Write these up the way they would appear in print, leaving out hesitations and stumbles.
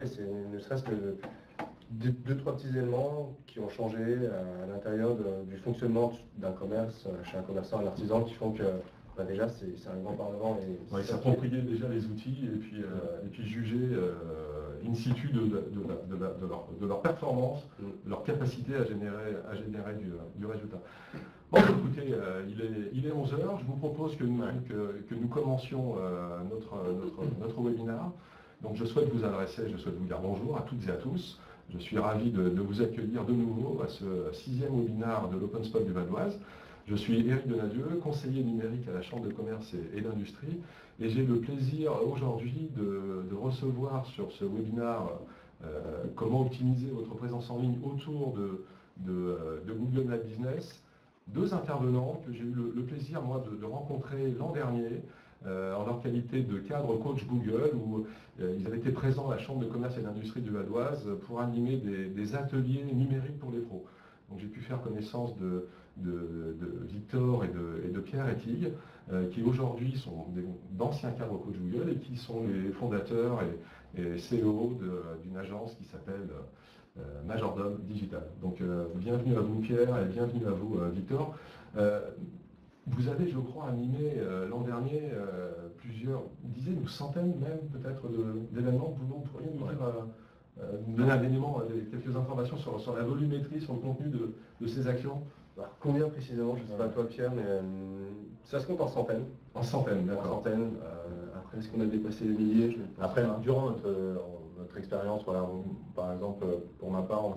C'est ne serait-ce que deux, trois petits éléments qui ont changé à l'intérieur du fonctionnement d'un commerce, chez un commerçant, un artisan, qui font que déjà c'est un grand pas en avant. Ouais, s'approprier déjà les outils et puis juger in situ de leur performance, de leur capacité à générer du résultat. Bon, écoutez, il est 11 heures. Je vous propose que nous commencions notre webinaire. Donc je souhaite vous dire bonjour à toutes et à tous. Je suis ravi de vous accueillir de nouveau à ce 6e webinaire de l'Open Spot du Val d'Oise. Je suis Éric Donadieu, conseiller numérique à la Chambre de commerce et d'industrie, et j'ai le plaisir aujourd'hui de recevoir sur ce webinaire comment optimiser votre présence en ligne autour de Google My Business, deux intervenants que j'ai eu le plaisir moi de rencontrer l'an dernier en leur qualité de cadre coach Google, où ils avaient été présents à la Chambre de commerce et d'industrie du Val d'Oise pour animer des ateliers numériques pour les pros. Donc j'ai pu faire connaissance de Victor et de Pierre Ettig, qui aujourd'hui sont d'anciens cadres coach Google et qui sont les fondateurs et CEO d'une agence qui s'appelle Majordome Digital. Donc bienvenue à vous Pierre et bienvenue à vous Victor. Vous avez, je crois, animé l'an dernier plusieurs dizaines ou centaines même peut-être d'événements. Vous pourriez nous dire, donner quelques informations sur la volumétrie, sur le contenu de ces actions? Alors, combien précisément, je ne sais pas toi Pierre, mais ça se compte en centaines. En centaines, d'accord. En centaines. Après, est-ce qu'on a dépassé les milliers? Après, durant notre expérience, voilà, par exemple, pour ma part,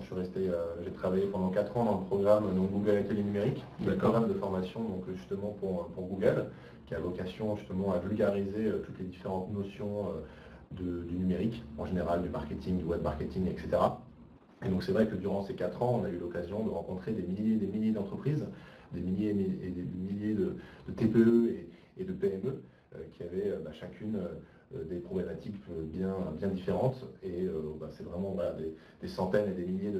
j'ai travaillé pendant 4 ans dans le programme Google Atelier Numérique, qui est un programme de formation donc, justement pour Google, qui a vocation justement à vulgariser toutes les différentes notions du numérique, en général du marketing, du web marketing, etc. Et donc c'est vrai que durant ces 4 ans, on a eu l'occasion de rencontrer des milliers d'entreprises, des milliers et des milliers de TPE et de PME qui avaient chacune des problématiques bien différentes. Et c'est vraiment des centaines et des milliers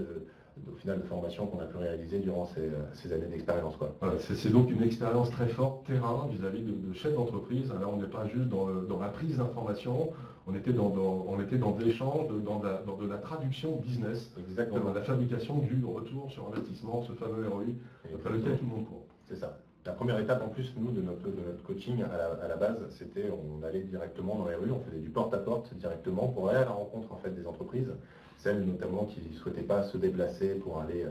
au final de formations qu'on a pu réaliser durant ces années d'expérience. Voilà, c'est donc une expérience très forte terrain vis-à-vis de chefs d'entreprise. Là, on n'est pas juste dans la prise d'information, on était dans de l'échange, dans de la traduction business, exactement, dans la fabrication du retour sur investissement, ce fameux ROI, après lequel tout le monde court. C'est ça. La première étape en plus, nous, de notre coaching à la base, c'était on allait directement dans les rues, on faisait du porte-à-porte directement pour aller à la rencontre en fait, des entreprises, celles notamment qui ne souhaitaient pas se déplacer pour aller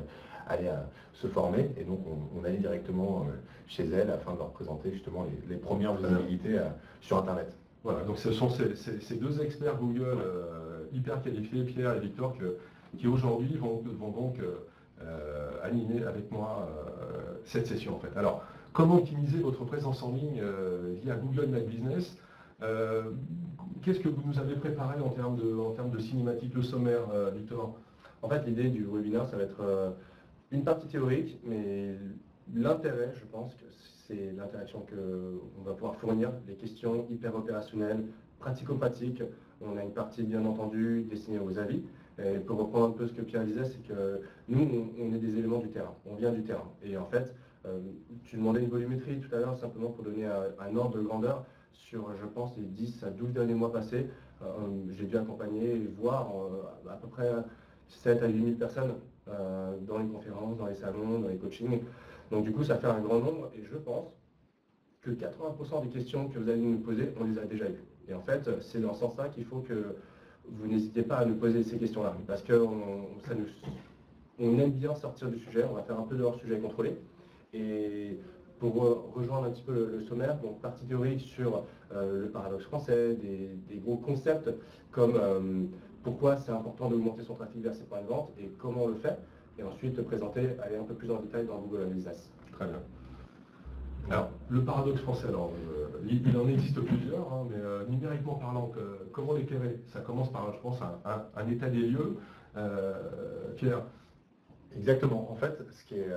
se former. Et donc on allait directement chez elles afin de leur présenter justement les premières visibilités sur Internet. Voilà, donc ce sont ces deux experts Google hyper qualifiés, Pierre et Victor, qui aujourd'hui vont donc animer avec moi cette session en fait. Alors, comment optimiser votre présence en ligne via Google My Business? Qu'est-ce que vous nous avez préparé en termes de cinématique, le sommaire, Victor? En fait, l'idée du webinaire, ça va être une partie théorique, mais l'intérêt, je pense, que c'est l'interaction qu'on va pouvoir fournir, les questions hyper opérationnelles, pratico-pratiques. On a une partie, bien entendu, destinée aux avis. Et pour reprendre un peu ce que Pierre disait, c'est que nous, on est des éléments du terrain, on vient du terrain. Et en fait, tu demandais une volumétrie tout à l'heure, simplement pour donner un ordre de grandeur. Sur, je pense, les 10 à 12 derniers mois passés, j'ai dû accompagner et voir à peu près 7 à 8 000 personnes dans les conférences, dans les salons, dans les coachings. Donc du coup, ça fait un grand nombre et je pense que 80% des questions que vous allez nous poser, on les a déjà eues. Et en fait, c'est dans ce sens-là qu'il faut que vous n'hésitez pas à nous poser ces questions-là. Parce qu'on aime bien sortir du sujet, on va faire un peu de hors-sujet contrôlé. Et pour rejoindre un petit peu le sommaire, donc partie théorique sur le paradoxe français, des gros concepts comme pourquoi c'est important d'augmenter son trafic vers ses points de vente et comment on le fait. Et ensuite aller un peu plus en détail dans Google Business. Très bien. Alors, le paradoxe français, il en existe plusieurs, hein, mais numériquement parlant, comment l'éclairer? Ça commence par, je pense, un état des lieux. Pierre? Exactement. En fait, ce qui est,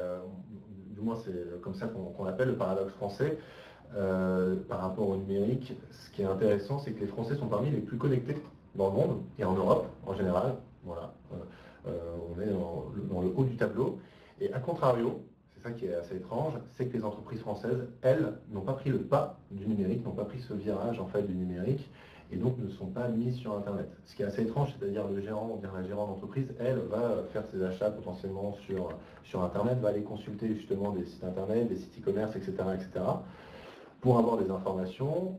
du moins c'est comme ça qu'on appelle le paradoxe français, par rapport au numérique, ce qui est intéressant, c'est que les Français sont parmi les plus connectés dans le monde et en Europe en général. Voilà. On est dans le haut du tableau. Et à contrario, c'est ça qui est assez étrange, c'est que les entreprises françaises, elles, n'ont pas pris le pas du numérique, n'ont pas pris ce virage en fait du numérique et donc ne sont pas mis sur Internet. Ce qui est assez étrange, c'est-à-dire le gérant ou bien la gérante d'entreprise, elle va faire ses achats potentiellement sur Internet, va aller consulter justement des sites Internet, des sites e-commerce, etc., pour avoir des informations.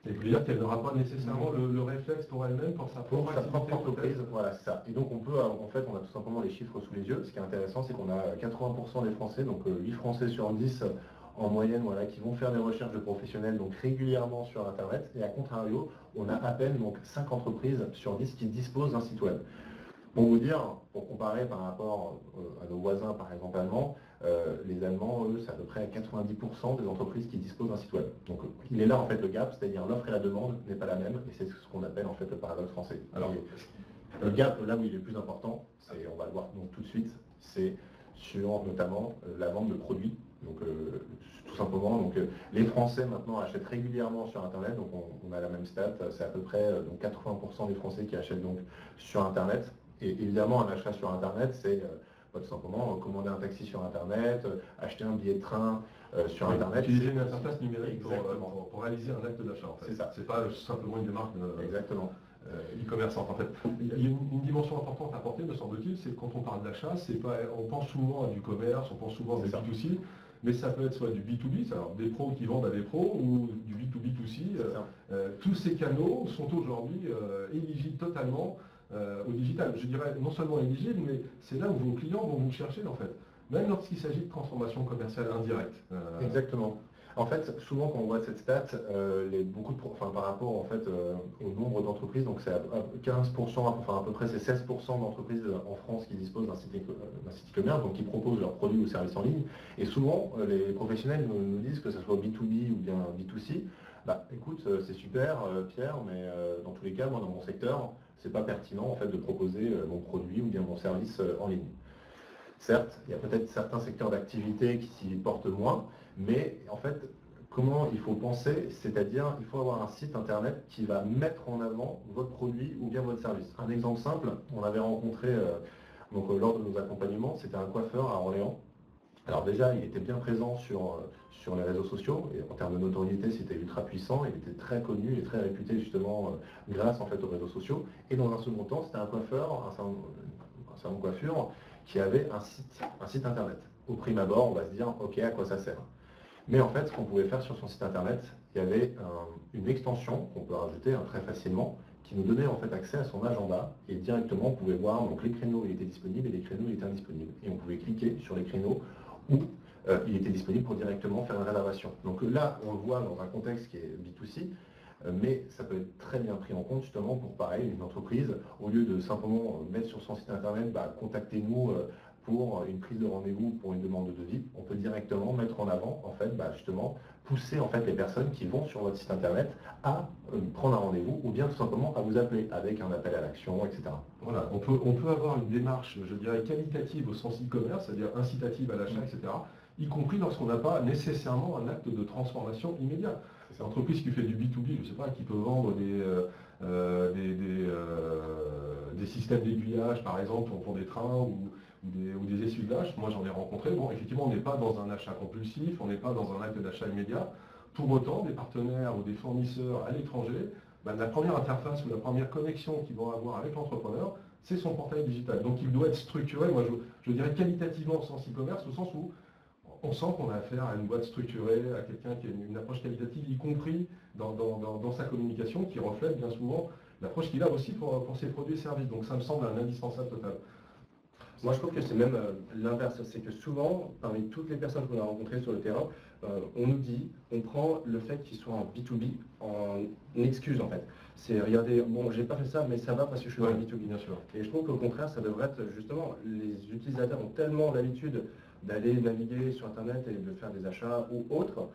Et vous dire qu'elle n'aura pas nécessairement le réflexe pour elle-même, pour sa propre entreprise. Voilà, c'est ça. Et donc on a tout simplement les chiffres sous les yeux. Ce qui est intéressant, c'est qu'on a 80% des Français, donc 8 Français sur 10 en moyenne, voilà, qui vont faire des recherches de professionnels donc régulièrement sur Internet. Et à contrario, on a à peine donc 5 entreprises sur 10 qui disposent d'un site web. Pour vous dire, pour comparer par rapport à nos voisins, par exemple allemands, les Allemands, eux, c'est à peu près 90% des entreprises qui disposent d'un site web. Donc il est là en fait le gap, c'est-à-dire l'offre et la demande n'est pas la même, et c'est ce qu'on appelle en fait le paradoxe français. Alors le gap, là où il est le plus important, on va le voir donc tout de suite, c'est sur notamment la vente de produits. Donc tout simplement, donc, les Français maintenant achètent régulièrement sur Internet, donc on a la même stat, c'est à peu près donc 80% des Français qui achètent donc sur Internet. Et évidemment, un achat sur Internet, c'est tout simplement commander un taxi sur Internet, acheter un billet de train sur Internet. Utiliser une interface numérique pour réaliser un acte d'achat. En fait. C'est ça. C'est pas simplement une démarche Exactement. E-commerçante. En fait. Il y a une dimension importante à apporter, me semble-t-il, c'est que quand on parle d'achat, on pense souvent à du commerce, on pense souvent à du B2C, mais ça peut être soit du B2B, alors des pros qui vendent à des pros, ou du B2B2C. Tous ces canaux sont aujourd'hui éligibles totalement au digital. Je dirais non seulement éligible, mais c'est là où vos clients vont vous chercher en fait, même lorsqu'il s'agit de transformation commerciale indirecte. Exactement. En fait, souvent quand on voit cette stat, par rapport en fait, au nombre d'entreprises, donc c'est à 15%, enfin à peu près c'est 16% d'entreprises en France qui disposent d'un site e-commerce, donc qui proposent leurs produits ou services en ligne. Et souvent, les professionnels nous disent que ce soit B2B ou bien B2C, bah écoute, c'est super Pierre, mais dans tous les cas, moi dans mon secteur, c'est pas pertinent en fait de proposer mon produit ou bien mon service en ligne. Certes, il y a peut-être certains secteurs d'activité qui s'y portent moins, mais en fait, comment il faut penser, c'est-à-dire il faut avoir un site internet qui va mettre en avant votre produit ou bien votre service. Un exemple simple, on avait rencontré lors de nos accompagnements, c'était un coiffeur à Orléans. Alors déjà, il était bien présent sur les réseaux sociaux, et en termes de notoriété, c'était ultra puissant, il était très connu et très réputé justement grâce en fait aux réseaux sociaux. Et dans un second temps, c'était un coiffeur, un salon de coiffure, qui avait un site internet. Au prime abord, on va se dire, ok, à quoi ça sert? Mais en fait, ce qu'on pouvait faire sur son site internet, il y avait une extension qu'on peut rajouter très facilement, qui nous donnait en fait accès à son agenda, et directement on pouvait voir donc, les créneaux où il était disponible et les créneaux où il était indisponible. Et on pouvait cliquer sur les créneaux où il était disponible pour directement faire une réservation. Donc là, on le voit dans un contexte qui est B2C, mais ça peut être très bien pris en compte justement pour pareil, une entreprise, au lieu de simplement mettre sur son site internet, contactez-nous pour une prise de rendez-vous, pour une demande de devis, on peut directement mettre en avant, en fait, justement, pousser en fait les personnes qui vont sur votre site internet à prendre un rendez-vous ou bien tout simplement à vous appeler avec un appel à l'action, etc. Voilà, on peut avoir une démarche, je dirais, qualitative au sens e-commerce, c'est-à-dire incitative à l'achat, etc., y compris lorsqu'on n'a pas nécessairement un acte de transformation immédiat. C'est une entreprise qui fait du B2B, je ne sais pas, qui peut vendre des systèmes d'aiguillage, par exemple, pour des trains ou des essuie-glaces. Moi, j'en ai rencontré. Bon, effectivement, on n'est pas dans un achat compulsif, on n'est pas dans un acte d'achat immédiat. Pour autant, des partenaires ou des fournisseurs à l'étranger, la première interface ou la première connexion qu'ils vont avoir avec l'entrepreneur, c'est son portail digital. Donc, il doit être structuré, moi, je dirais qualitativement au sens e-commerce, au sens où on sent qu'on a affaire à une boîte structurée, à quelqu'un qui a une approche qualitative, y compris dans sa communication, qui reflète bien souvent l'approche qu'il a aussi pour ses produits et services. Donc ça me semble un indispensable total. Moi je trouve que c'est même l'inverse, c'est que souvent, parmi toutes les personnes qu'on a rencontrées sur le terrain, on nous dit, on prend le fait qu'ils soient en B2B en excuse en fait. C'est regardez, bon j'ai pas fait ça mais ça va parce que je suis dans le B2B. Bien sûr. Et je trouve qu'au contraire ça devrait être justement, les utilisateurs ont tellement l'habitude d'aller naviguer sur internet et de faire des achats ou autres,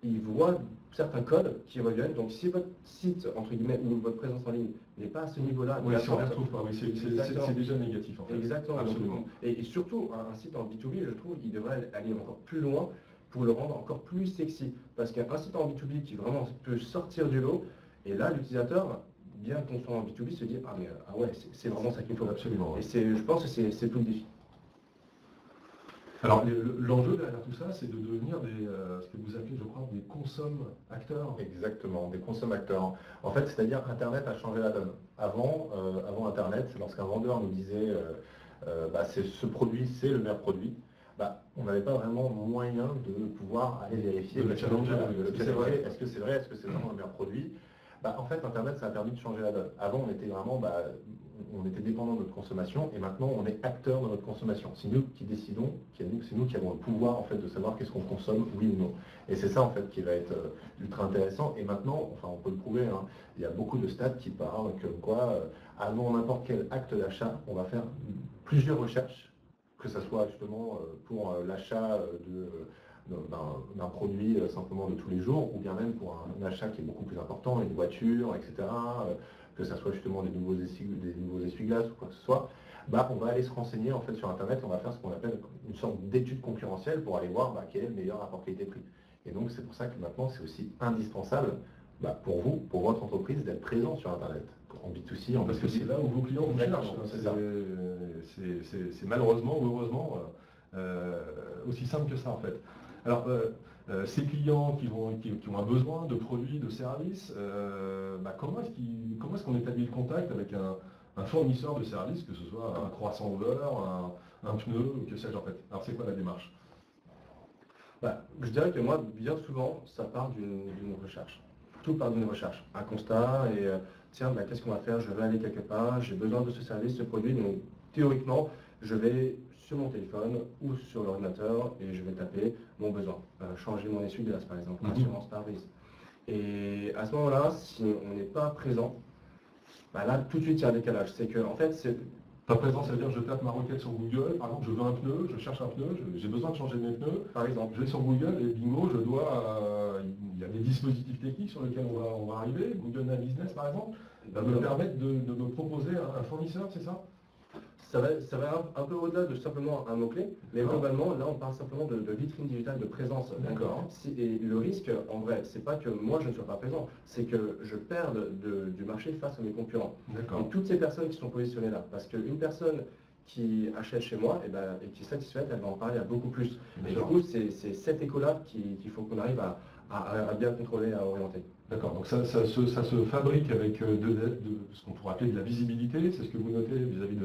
ils voient certains codes qui reviennent. Donc si votre site, entre guillemets, ou votre présence en ligne n'est pas à ce niveau-là, oui, si on ne les retrouve pas, oui, c'est déjà négatif en fait. Exactement. Absolument. Et surtout, un site en B2B, je trouve, il devrait aller encore plus loin pour le rendre encore plus sexy. Parce qu'un site en B2B qui vraiment peut sortir du lot, et là, l'utilisateur, bien qu'on soit en B2B, se dit, ah ouais, c'est vraiment ça qu'il faut. Absolument. Et je pense que c'est tout le défi. Alors l'enjeu derrière tout ça, c'est de devenir ce que vous appelez, je crois, des consomme-acteurs. Exactement, des consomme-acteurs. En fait, c'est-à-dire Internet a changé la donne. Avant Internet, lorsqu'un vendeur nous disait ce produit, c'est le meilleur produit, on n'avait pas vraiment moyen de pouvoir aller vérifier. De le challenger, est-ce que c'est vrai, est-ce que c'est vraiment le meilleur produit. En fait, Internet, ça a permis de changer la donne. Avant, on était vraiment, on était dépendant de notre consommation, et maintenant, on est acteur de notre consommation. C'est nous qui décidons, c'est nous qui avons le pouvoir, en fait, de savoir qu'est-ce qu'on consomme, oui ou non. Et c'est ça, en fait, qui va être ultra intéressant. Et maintenant, enfin, on peut le prouver, hein, il y a beaucoup de stats qui parlent comme quoi, avant n'importe quel acte d'achat, on va faire plusieurs recherches, que ce soit justement pour l'achat d'un produit simplement de tous les jours, ou bien même pour un achat qui est beaucoup plus important, une voiture, etc., que ce soit justement des nouveaux essuie-glaces ou quoi que ce soit, on va aller se renseigner en fait sur Internet, on va faire ce qu'on appelle une sorte d'étude concurrentielle pour aller voir quel est le meilleur rapport qualité-prix. Et donc c'est pour ça que maintenant c'est aussi indispensable pour vous, pour votre entreprise, d'être présent sur Internet, en B2C, en Parce que c'est là où vos clients vous cherchent. C'est malheureusement ou heureusement aussi simple que ça en fait. Alors, ces clients qui ont un besoin de produits, de services, comment est-ce qu'on établit le contact avec un fournisseur de services, que ce soit un croissant ouvert, un pneu, ou que sais-je en fait. Alors, c'est quoi la démarche? Je dirais que moi, bien souvent, ça part d'une recherche. Tout part d'une recherche, un constat, et tiens, qu'est-ce qu'on va faire? Je vais aller quelque part, j'ai besoin de ce service, ce produit, donc théoriquement, je vais sur mon téléphone ou sur l'ordinateur et je vais taper mon besoin. Changer mon essuie-glace par exemple, assurance pare-brise. Et à ce moment-là, si on n'est pas présent, là tout de suite il y a un décalage. C'est que en fait c'est. Pas présent, ça veut dire que je tape ma requête sur Google, par exemple je veux un pneu, je cherche un pneu, j'ai besoin de changer mes pneus, par exemple. Je vais sur Google et bingo, il y a des dispositifs techniques sur lesquels on va arriver, Google My Business par exemple, va me permettre de me proposer un fournisseur, c'est ça? Ça va un peu au-delà de simplement un mot-clé, mais globalement, là, on parle simplement de vitrine digitale, de présence. D'accord. Et le risque, en vrai, c'est pas que moi, je ne sois pas présent, c'est que je perde du marché face à mes concurrents. D'accord. Et toutes ces personnes qui sont positionnées là, parce qu'une personne qui achète chez moi et qui est satisfaite, elle va en parler à beaucoup plus. Et du coup, c'est cet écho-là qu'il faut qu'on arrive à bien contrôler, à orienter. D'accord, donc ça se fabrique avec ce qu'on pourrait appeler de la visibilité, c'est ce que vous notez vis-à-vis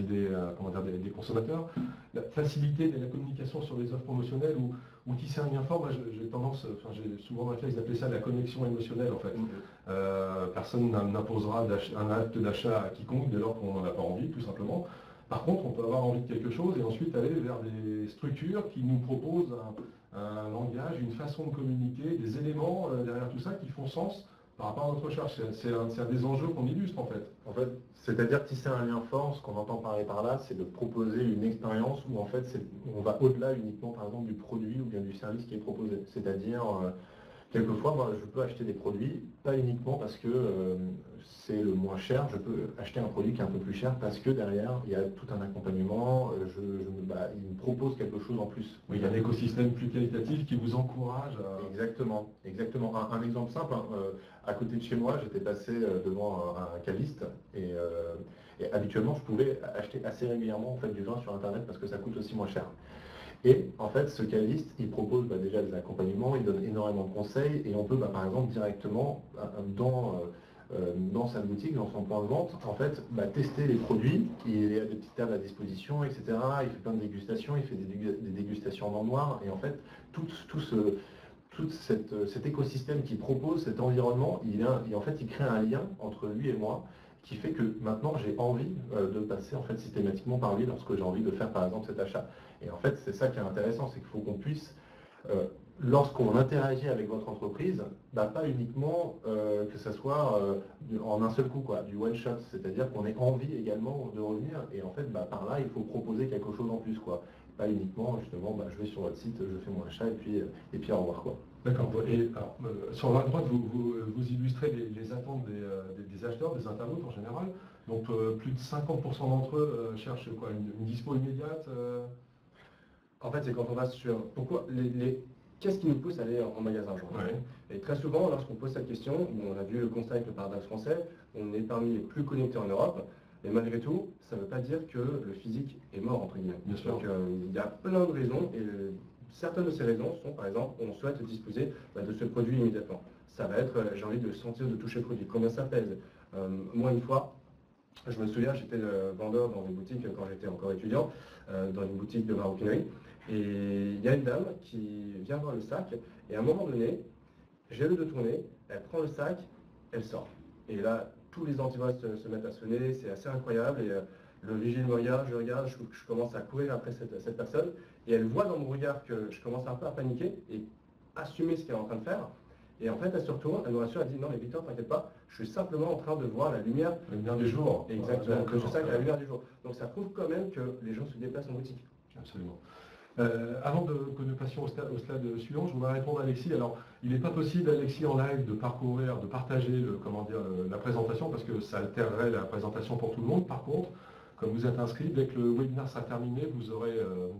des consommateurs. La facilité de la communication sur les offres promotionnelles ou tisser un lien fort, moi j'ai souvent réflexe d'appeler ça la connexion émotionnelle en fait. Personne n'imposera un acte d'achat à quiconque dès lors qu'on n'en a pas envie, tout simplement. Par contre, on peut avoir envie de quelque chose et ensuite aller vers des structures qui nous proposent un langage, une façon de communiquer, des éléments derrière tout ça qui font sens par rapport à notre recherche. C'est un des enjeux qu'on illustre en fait. En fait, c'est-à-dire tisser un lien fort, ce qu'on entend parler par là, c'est de proposer une expérience où en fait on va au-delà uniquement par exemple du produit ou bien du service qui est proposé. C'est-à-dire, quelquefois, moi je peux acheter des produits, pas uniquement parce que c'est le moins cher, je peux acheter un produit qui est un peu plus cher parce que derrière, il y a tout un accompagnement, il me propose quelque chose en plus. Oui, il y a un écosystème plus qualitatif qui vous encourage à... Exactement. Un exemple simple, à côté de chez moi, j'étais passé devant un caviste et habituellement, je pouvais acheter assez régulièrement en fait, du vin sur Internet parce que ça coûte aussi moins cher. Et en fait, ce caviste, il propose déjà des accompagnements, il donne énormément de conseils et on peut par exemple directement dans sa boutique, dans son point de vente, en fait, tester les produits. Il y a des petites tables à disposition, etc. Il fait plein de dégustations, il fait des dégustations dans le noir. Et en fait, tout cet écosystème qui propose cet environnement, il crée un lien entre lui et moi qui fait que maintenant j'ai envie de passer en fait systématiquement par lui lorsque j'ai envie de faire par exemple cet achat. Et en fait, c'est ça qui est intéressant, c'est qu'il faut qu'on puisse lorsqu'on interagit avec votre entreprise, pas uniquement que ce soit en un seul coup, du one shot, c'est-à-dire qu'on ait envie également de revenir et en fait par là il faut proposer quelque chose en plus, pas uniquement justement je vais sur votre site, je fais mon achat et puis au revoir D'accord. Et alors, sur la droite, vous illustrez les attentes des acheteurs, des internautes en général. Donc plus de 50% d'entre eux cherchent une dispo immédiate. En fait, c'est quand on va sur pourquoi qu'est-ce qui nous pousse à aller en magasin aujourd'hui? Ouais. Et très souvent, lorsqu'on pose cette question, on a vu le constat avec le paradoxe français, on est parmi les plus connectés en Europe. Mais malgré tout, ça ne veut pas dire que le physique est mort, entre guillemets. Bien sûr. Donc il y a plein de raisons, et certaines de ces raisons sont, par exemple, on souhaite disposer de ce produit immédiatement. Ça va être, j'ai envie de sentir, de toucher le produit, combien ça pèse. Moi, une fois, je me souviens, j'étais vendeur dans une boutique quand j'étais encore étudiant, dans une boutique de maroquinerie, et il y a une dame qui vient voir le sac, et à un moment donné, j'ai le de tourner, elle prend le sac, elle sort. Et là, tous les antivirus se mettent à sonner, c'est assez incroyable. Et le vigile me regarde, je commence à courir après cette personne. Et elle voit dans mon regard que je commence un peu à paniquer et assumer ce qu'elle est en train de faire. Et en fait, elle se retourne, elle me rassure, elle dit non mais Victor, t'inquiète pas, je suis simplement en train de voir la lumière. La lumière du jour. Exactement, que je sais que la lumière du jour. Donc ça prouve quand même que les gens se déplacent en boutique. Absolument. Avant que nous passions au slide suivant, je voudrais répondre à Alexis. Alors, il n'est pas possible, Alexis, en live, de partager la présentation, parce que ça altérerait la présentation pour tout le monde. Par contre, comme vous êtes inscrit, dès que le webinaire sera terminé, vous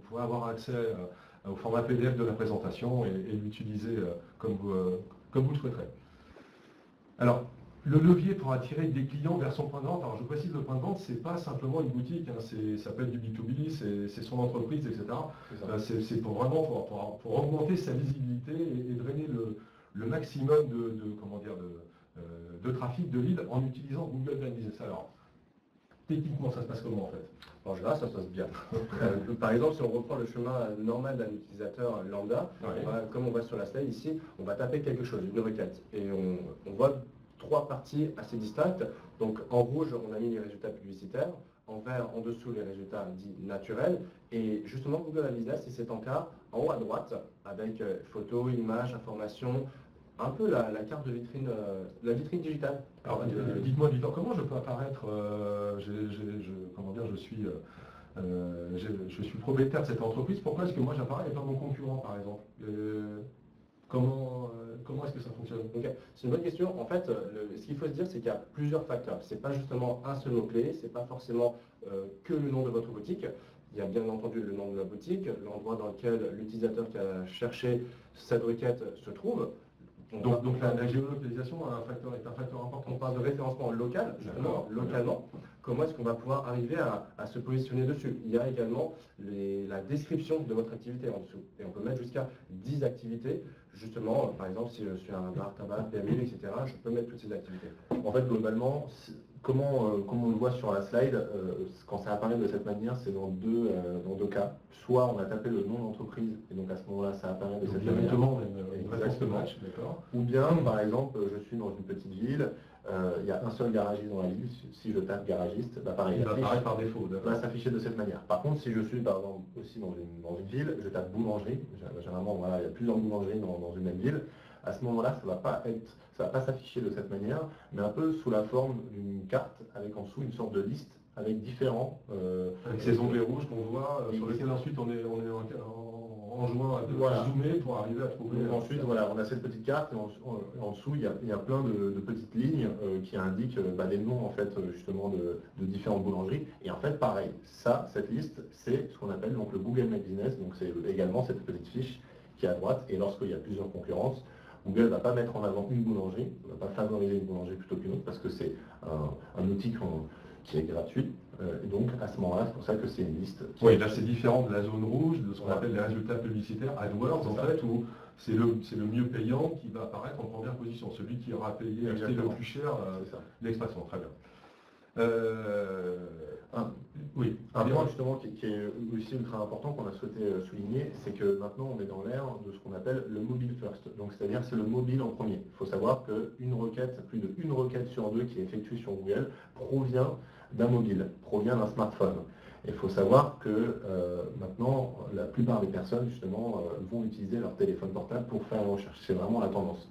pourrez avoir accès au format PDF de la présentation et l'utiliser comme vous le souhaiterez. Alors, le levier pour attirer des clients vers son point de vente. Alors je précise, le point de vente, ce n'est pas simplement une boutique, hein, ça peut être du B2B, c'est son entreprise, etc. C'est pour vraiment pour augmenter sa visibilité et drainer le maximum de trafic, de leads en utilisant Google My Business. Alors, techniquement, ça se passe comment en fait? En général, ça se passe bien. Par exemple, si on reprend le chemin normal d'un utilisateur lambda, comme on voit sur la slide ici, on va taper quelque chose, une requête, et on voit trois parties assez distinctes. Donc en rouge, on a mis les résultats publicitaires, en vert, en dessous, les résultats dits naturels, et justement Google My Business, c'est cet encart en haut à droite, avec photos, images, informations, un peu la carte de vitrine, la vitrine digitale. Alors dites-moi, Victor, comment je peux apparaître, je suis propriétaire de cette entreprise, pourquoi est-ce que moi j'apparais et pas mon concurrent par exemple? Comment est-ce que ça fonctionne? Okay. C'est une bonne question. En fait, ce qu'il faut se dire, c'est qu'il y a plusieurs facteurs. Ce n'est pas justement un seul mot-clé, ce n'est pas forcément que le nom de votre boutique. Il y a bien entendu le nom de la boutique, l'endroit dans lequel l'utilisateur qui a cherché cette requête se trouve. Donc la géolocalisation est un facteur important. On parle de référencement local, justement, localement. Comment est-ce qu'on va pouvoir arriver à se positionner dessus? Il y a également la description de votre activité en dessous. Et on peut mettre jusqu'à 10 activités. Justement, par exemple, si je suis un bar, tabac, PMU, etc., je peux mettre toutes ces activités. En fait, globalement, comme on le voit sur la slide, quand ça apparaît de cette manière, c'est dans deux cas. Soit on a tapé le nom d'entreprise, et donc à ce moment-là, ça apparaît de cette manière. Exactement. Ou bien, par exemple, je suis dans une petite ville, il y a un seul garagiste dans la ville. Si je tape garagiste, pareil, il va apparaître par défaut. Va s'afficher de cette manière. Par contre, si je suis par exemple aussi dans une ville, je tape boulangerie. Généralement, voilà, il y a plusieurs boulangeries dans une même ville. À ce moment-là, ça va pas s'afficher de cette manière, mais un peu sous la forme d'une carte avec en dessous une sorte de liste avec différents. Avec ces onglets rouges qu'on voit, sur lesquels ensuite on est en joint à zoomer pour arriver à trouver. Donc ensuite, voilà, on a cette petite carte et en dessous, il y a plein de petites lignes qui indiquent les noms en fait, justement de différentes boulangeries. Et en fait, pareil, cette liste, c'est ce qu'on appelle donc le Google My Business. Donc c'est également cette petite fiche qui est à droite. Et lorsqu'il y a plusieurs concurrences, Google ne va pas mettre en avant une boulangerie, ne va pas favoriser une boulangerie plutôt qu'une autre parce que c'est un outil qui est gratuit. Et donc à ce moment-là, c'est pour ça que c'est une liste. Oui, là c'est différent de la zone rouge, de ce qu'on appelle les résultats publicitaires AdWords en fait, où c'est le mieux payant qui va apparaître en première position, celui qui aura payé acheté le plus cher l'expression. Très bien. Oui, un point justement qui est aussi ultra important qu'on a souhaité souligner, c'est que maintenant on est dans l'ère de ce qu'on appelle le mobile first. Donc c'est-à-dire c'est le mobile en premier. Il faut savoir qu'une requête, plus d'une requête sur deux qui est effectuée sur Google provient d'un mobile, provient d'un smartphone. Il faut savoir que maintenant la plupart des personnes justement vont utiliser leur téléphone portable pour faire une recherche. C'est vraiment la tendance.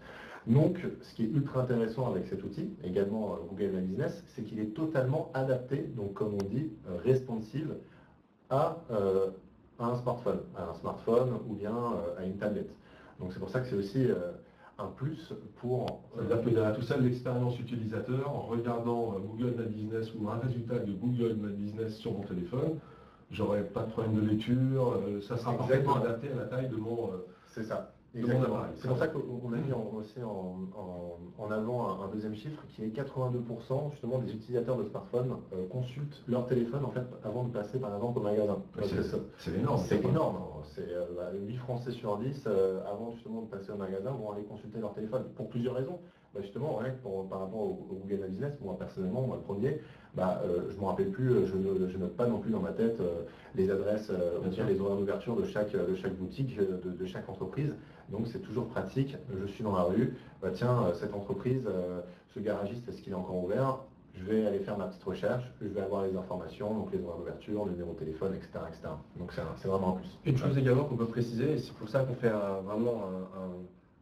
Donc, ce qui est ultra intéressant avec cet outil, également Google My Business, c'est qu'il est totalement adapté, donc comme on dit, responsive à un smartphone ou bien à une tablette. Donc c'est pour ça que c'est aussi un plus pour... C'est-à-dire que derrière tout ça, l'expérience utilisateur, en regardant Google My Business ou un résultat de Google My Business sur mon téléphone, j'aurai pas de problème de lecture, ça sera parfaitement adapté à la taille de mon... C'est ça. Exactement. C'est pour ça qu'on a mis aussi en avant un deuxième chiffre qui est 82% justement des utilisateurs de smartphones consultent leur téléphone en fait avant de passer par exemple au magasin. C'est énorme. C'est énorme. C'est 8 Français sur 10 avant justement de passer au magasin vont aller consulter leur téléphone pour plusieurs raisons. Justement, ouais, par rapport au Google My Business, moi personnellement, moi le premier, je ne me rappelle plus, je note pas non plus dans ma tête les adresses, les horaires d'ouverture de chaque boutique, de chaque entreprise. Donc c'est toujours pratique, je suis dans la rue, cette entreprise, ce garagiste, est-ce qu'il est encore ouvert? Je vais aller faire ma petite recherche, je vais avoir les informations, donc les horaires d'ouverture, le numéro de téléphone, etc. Donc c'est vraiment un plus. Une chose également qu'on peut préciser, et c'est pour ça qu'on fait vraiment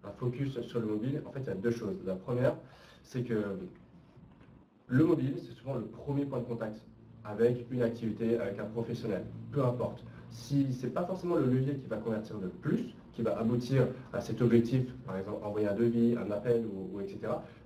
un focus sur le mobile, en fait il y a deux choses. La première, c'est que le mobile, c'est souvent le premier point de contact avec une activité, avec un professionnel, peu importe. Si ce n'est pas forcément le levier qui va convertir le plus, qui va aboutir à cet objectif, par exemple envoyer un devis, un appel, ou etc.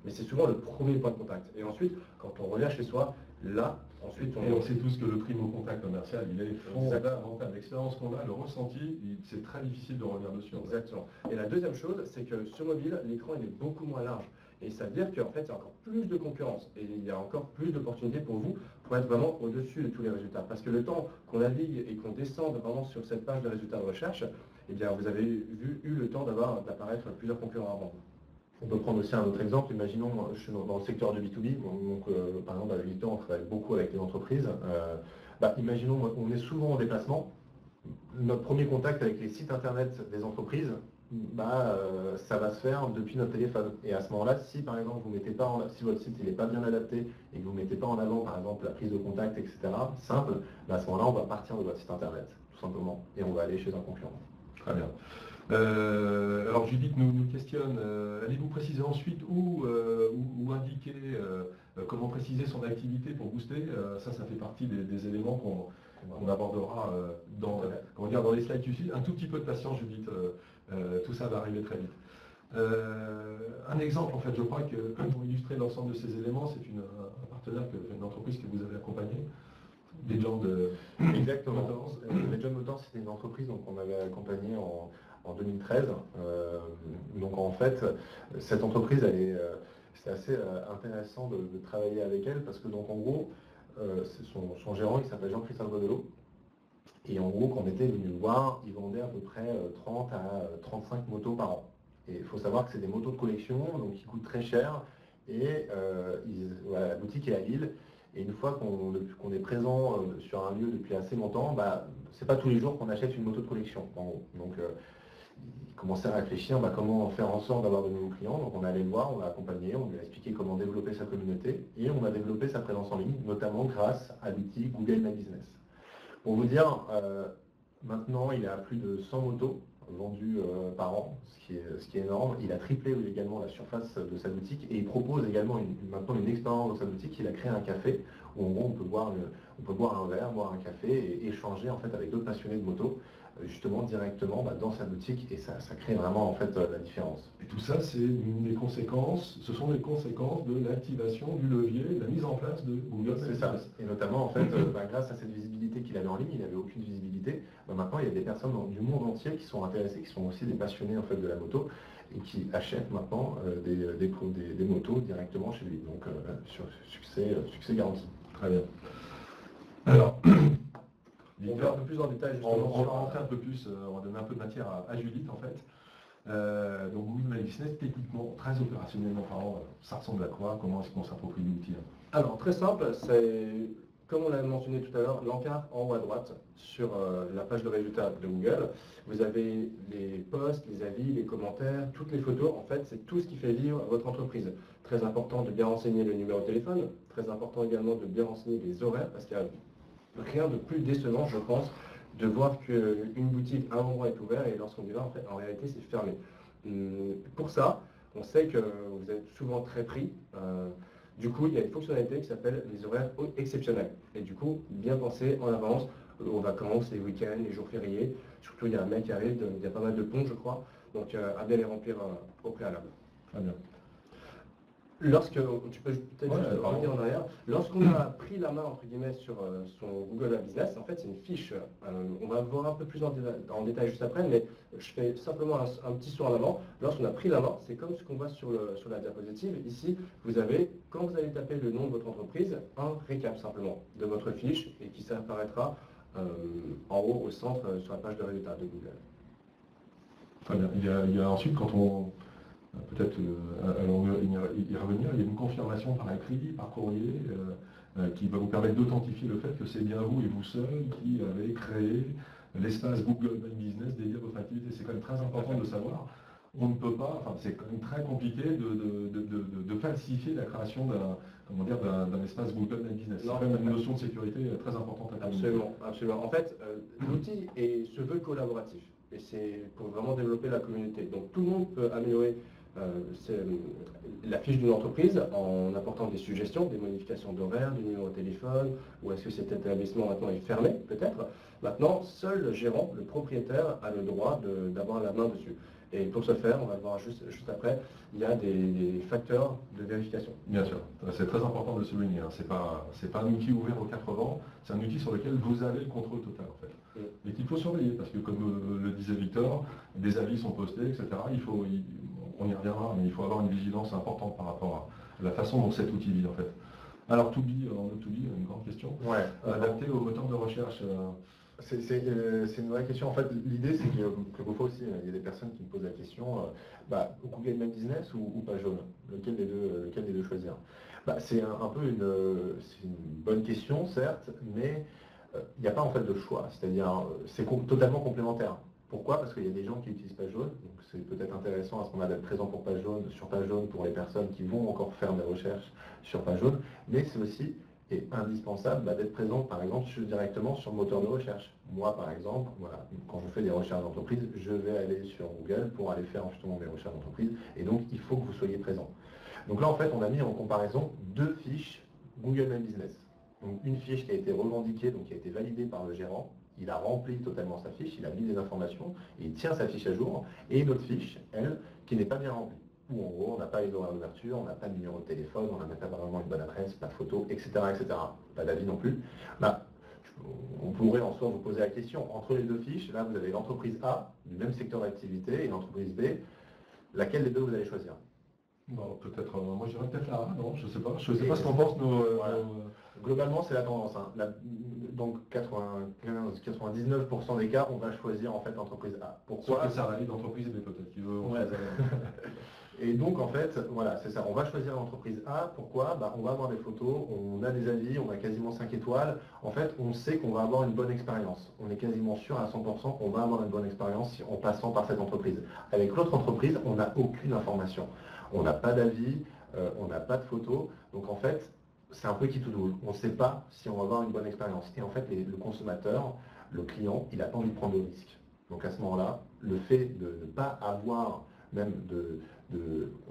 Mais c'est souvent le premier point de contact. Et ensuite, quand on revient chez soi, là, ensuite on sait tous que le primo contact commercial, il est fondamental. L'expérience qu'on a, le ressenti, c'est très difficile de revenir dessus. Exactement. Et la deuxième chose, c'est que sur mobile, l'écran il est beaucoup moins large. Et ça veut dire qu'en fait, il y a encore plus de concurrence et il y a encore plus d'opportunités pour vous pour être vraiment au-dessus de tous les résultats. Parce que le temps qu'on navigue et qu'on descende vraiment sur cette page de résultats de recherche, eh bien, vous avez eu le temps d'apparaître plusieurs concurrents avant. On peut prendre aussi un autre exemple. Imaginons, je suis dans le secteur du B2B, donc par exemple, à l'éditeur, on travaille beaucoup avec les entreprises. Imaginons, on est souvent en déplacement. Notre premier contact avec les sites internet des entreprises, ça va se faire depuis notre téléphone. Et à ce moment-là, si par exemple si votre site n'est pas bien adapté et que vous ne mettez pas en avant par exemple la prise de contact, etc., simple, à ce moment-là, on va partir de votre site internet, tout simplement, et on va aller chez un concurrent. Très bien. Alors Judith nous questionne, allez-vous préciser ensuite où indiquer comment préciser son activité pour booster? Ça fait partie des éléments qu'on abordera dans les slides qui suivent. Un tout petit peu de patience Judith, tout ça va arriver très vite. Un exemple, en fait, je crois que pour illustrer l'ensemble de ces éléments, c'est un partenaire, une entreprise que vous avez accompagnée. Legend Motors. Legend Motors, c'était une entreprise qu'on avait accompagnée en 2013. Donc en fait, cette entreprise, c'est assez intéressant de travailler avec elle parce que donc en gros, c'est son gérant, il s'appelle Jean-Christophe Godelot. Et en gros, quand on était venu le voir, il vendait à peu près 30 à 35 motos par an. Et il faut savoir que c'est des motos de collection, donc qui coûtent très cher. Et la boutique est à Lille. Et une fois qu'on est présent sur un lieu depuis assez longtemps, c'est pas tous les jours qu'on achète une moto de collection, en gros. Donc il commençait à réfléchir comment faire en sorte d'avoir de nouveaux clients. Donc on est allé le voir, on l'a accompagné, on lui a expliqué comment développer sa communauté et on a développé sa présence en ligne, notamment grâce à l'outil Google My Business. Pour vous dire, maintenant il a plus de 100 motos vendues par an, ce qui est énorme. Il a triplé également la surface de sa boutique et il propose également maintenant une expérience dans sa boutique. Il a créé un café où en gros on peut boire un verre, boire un café et échanger en fait avec d'autres passionnés de moto justement directement dans sa boutique et ça crée vraiment en fait la différence. Et tout ça, ce sont les conséquences de l'activation du levier, de la mise en place de Google. C'est ça. Et notamment en fait, grâce à cette visibilité qu'il avait en ligne, il n'avait aucune visibilité. Maintenant, il y a des personnes du monde entier qui sont intéressées, qui sont aussi des passionnés en fait de la moto et qui achètent maintenant des motos directement chez lui. Donc succès garanti. Très bien. Alors. On va un peu plus en détail justement. On va rentrer un peu plus, on va donner un peu de matière à Judith en fait. Donc Google My Business, techniquement, très opérationnellement parlant, ça ressemble à quoi? Comment est-ce qu'on s'approprie l'outil? Alors très simple, c'est comme on l'a mentionné tout à l'heure, l'encart en haut à droite sur la page de résultats de Google. Vous avez les posts, les avis, les commentaires, toutes les photos. En fait, c'est tout ce qui fait vivre votre entreprise. Très important de bien renseigner le numéro de téléphone. Très important également de bien renseigner les horaires parce qu'il y a rien de plus décevant, je pense, de voir qu'une boutique à un endroit est ouverte et lorsqu'on y va, en réalité, c'est fermé. Pour ça, on sait que vous êtes souvent très pris. Du coup, il y a une fonctionnalité qui s'appelle les horaires exceptionnels. Et du coup, bien penser en avance aux vacances, les week-ends, les jours fériés. Surtout, il y a un mec qui arrive, il y a pas mal de ponts, je crois. Donc, à bien les remplir au préalable. Très bien. Tu peux peut-être revenir en arrière. Lorsqu'on a pris la main, entre guillemets, sur son Google Business, en fait, c'est une fiche. On va voir un peu plus en détail juste après, mais je fais simplement un petit saut en avant. Lorsqu'on a pris la main, c'est comme ce qu'on voit sur la diapositive. Ici, vous avez, quand vous allez taper le nom de votre entreprise, un récap simplement de votre fiche et qui apparaîtra en haut, au centre, sur la page de résultats de Google. Très bien. Il y a ensuite, quand on... Peut-être allons y revenir, il y a une confirmation par écrit, par courrier, qui va vous permettre d'authentifier le fait que c'est bien vous et vous seul qui avez créé l'espace Google My Business dédié à votre activité. C'est quand même très important de savoir. On ne peut pas, enfin c'est quand même très compliqué de falsifier la création d'un espace Google My Business. C'est quand même une notion de sécurité très importante à communiquer. Absolument, absolument. En fait, l'outil se veut collaboratif. Et c'est pour vraiment développer la communauté. Donc tout le monde peut améliorer la fiche d'une entreprise en apportant des suggestions, des modifications d'horaire, du numéro de téléphone, ou est-ce que cet établissement maintenant est fermé, peut-être. Maintenant, seul le gérant, le propriétaire, a le droit d'avoir la main dessus. Et pour ce faire, on va le voir juste après, il y a des facteurs de vérification. Bien sûr, c'est très important de le souligner. Hein. C'est pas un outil ouvert aux quatre vents, c'est un outil sur lequel vous avez le contrôle total en fait. Et qu'il faut surveiller, parce que comme le disait Victor, des avis sont postés, etc. On y reviendra, mais il faut avoir une vigilance importante par rapport à la façon dont cet outil vit en fait. Alors To Be, une grande question. Ouais. Adapté au moteur de recherche. C'est une vraie question. En fait, l'idée, c'est que parfois aussi, il y a des personnes qui me posent la question, Google My Business ou Page Jaune, lequel des deux choisir? C'est un peu c'est une bonne question, certes, mais il n'y a pas en fait de choix. C'est-à-dire, c'est totalement complémentaire. Pourquoi? Parce qu'il y a des gens qui utilisent Page Jaune, donc c'est peut-être intéressant à ce moment-là d'être présent pour Page Jaune, sur Page Jaune pour les personnes qui vont encore faire des recherches sur Page Jaune, mais c'est aussi indispensable d'être présent par exemple directement sur le moteur de recherche. Moi par exemple, voilà, quand je fais des recherches d'entreprise, je vais aller sur Google pour aller faire justement mes recherches d'entreprise et donc il faut que vous soyez présent. Donc là en fait on a mis en comparaison deux fiches Google My Business. Donc une fiche qui a été revendiquée, donc qui a été validée par le gérant, il a rempli totalement sa fiche, il a mis des informations, et il tient sa fiche à jour, et une autre fiche, elle, qui n'est pas bien remplie. Où en gros, on n'a pas les horaires d'ouverture, on n'a pas de numéro de téléphone, on n'a pas vraiment une bonne adresse, pas de photo, etc. etc. Pas d'avis non plus. On pourrait en soi vous poser la question, entre les deux fiches, là vous avez l'entreprise A, du même secteur d'activité, et l'entreprise B, laquelle des deux vous allez choisir? Bon, peut-être, moi je dirais peut-être la A, non, je sais pas ce qu'en pensent nos... Globalement, c'est la tendance. Hein. Donc 99% des cas, on va choisir en fait l'entreprise A. Pourquoi? Ça arrive d'entreprise B peut-être. Et donc en fait, voilà, c'est ça. On va choisir l'entreprise A. Pourquoi? On va avoir des photos, on a des avis, on a quasiment 5 étoiles. En fait, on sait qu'on va avoir une bonne expérience. On est quasiment sûr à 100% qu'on va avoir une bonne expérience en passant par cette entreprise. Avec l'autre entreprise, on n'a aucune information. On n'a pas d'avis, on n'a pas de photos. Donc en fait, c'est un peu qui tout double. On ne sait pas si on va avoir une bonne expérience. Et en fait, le consommateur, le client, il n'a pas envie de prendre de risques. Donc à ce moment-là, le fait de ne pas avoir même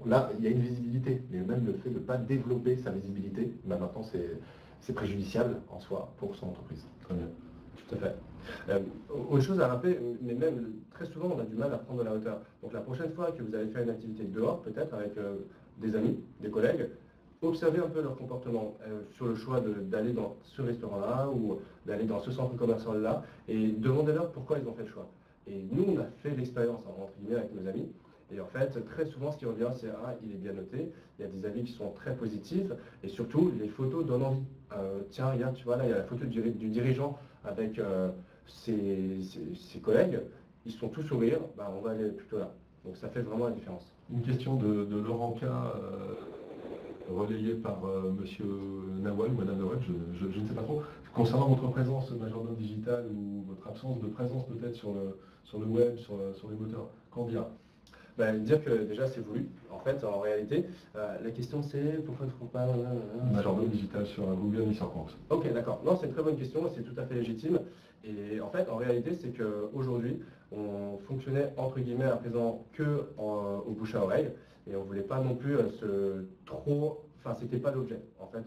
là, il y a une visibilité, mais même le fait de ne pas développer sa visibilité, maintenant c'est préjudiciable en soi pour son entreprise. Très bien. Tout à fait. Autre chose à rappeler, mais même très souvent on a du mal à prendre de la hauteur. Donc la prochaine fois que vous allez faire une activité dehors, peut-être avec des amis, des collègues, observez un peu leur comportement sur le choix d'aller dans ce restaurant-là ou d'aller dans ce centre commercial-là et demandez-leur pourquoi ils ont fait le choix. Et nous, on a fait l'expérience entre guillemets avec nos amis. Et en fait, très souvent, ce qui revient, c'est il est bien noté, il y a des avis qui sont très positifs, et surtout, les photos donnent envie. Tiens, regarde, tu vois, là, il y a la photo du dirigeant avec ses collègues, ils sont tous sourires, on va aller plutôt là. Donc ça fait vraiment la différence. Une question de Laurent K, relayée par monsieur Nawal ou madame Nawal, je ne sais pas trop. Concernant votre présence Majordome Digital ou votre absence de présence peut-être sur le web, sur les moteurs, qu'en dire? Dire que déjà c'est voulu. En fait, en réalité, la question c'est pourquoi ne font pas Majordome Digital sur Google ni sur Quarks. Ok, d'accord. Non, c'est une très bonne question, c'est tout à fait légitime. Et en fait, en réalité, c'est qu'aujourd'hui, on fonctionnait entre guillemets à présent que au bouche à oreille, et on voulait pas non plus c'était pas l'objet en fait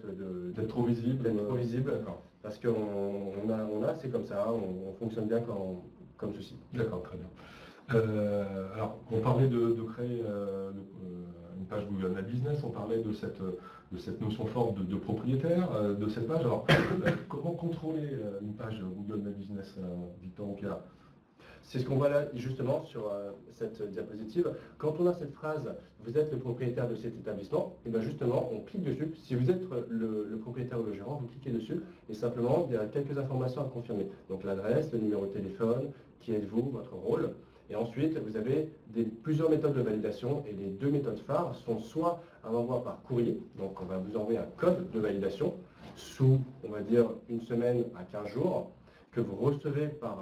d'être trop visible. D'être trop visible, parce c'est comme ça, on fonctionne bien comme ceci. D'accord, très bien. Alors, on parlait de créer une une page Google My Business, on parlait de cette notion forte de propriétaire de cette page. Alors, comment contrôler une page Google My Business, Victor Ronquillat? C'est ce qu'on voit là justement sur cette diapositive. Quand on a cette phrase « Vous êtes le propriétaire de cet établissement », et bien justement, on clique dessus. Si vous êtes le propriétaire ou le gérant, vous cliquez dessus et simplement, il y a quelques informations à confirmer. Donc l'adresse, le numéro de téléphone, qui êtes-vous, votre rôle. Et ensuite, vous avez plusieurs méthodes de validation et les deux méthodes phares sont soit un envoi par courrier, donc on va vous envoyer un code de validation sous, on va dire, une semaine à 15 jours, que vous recevez par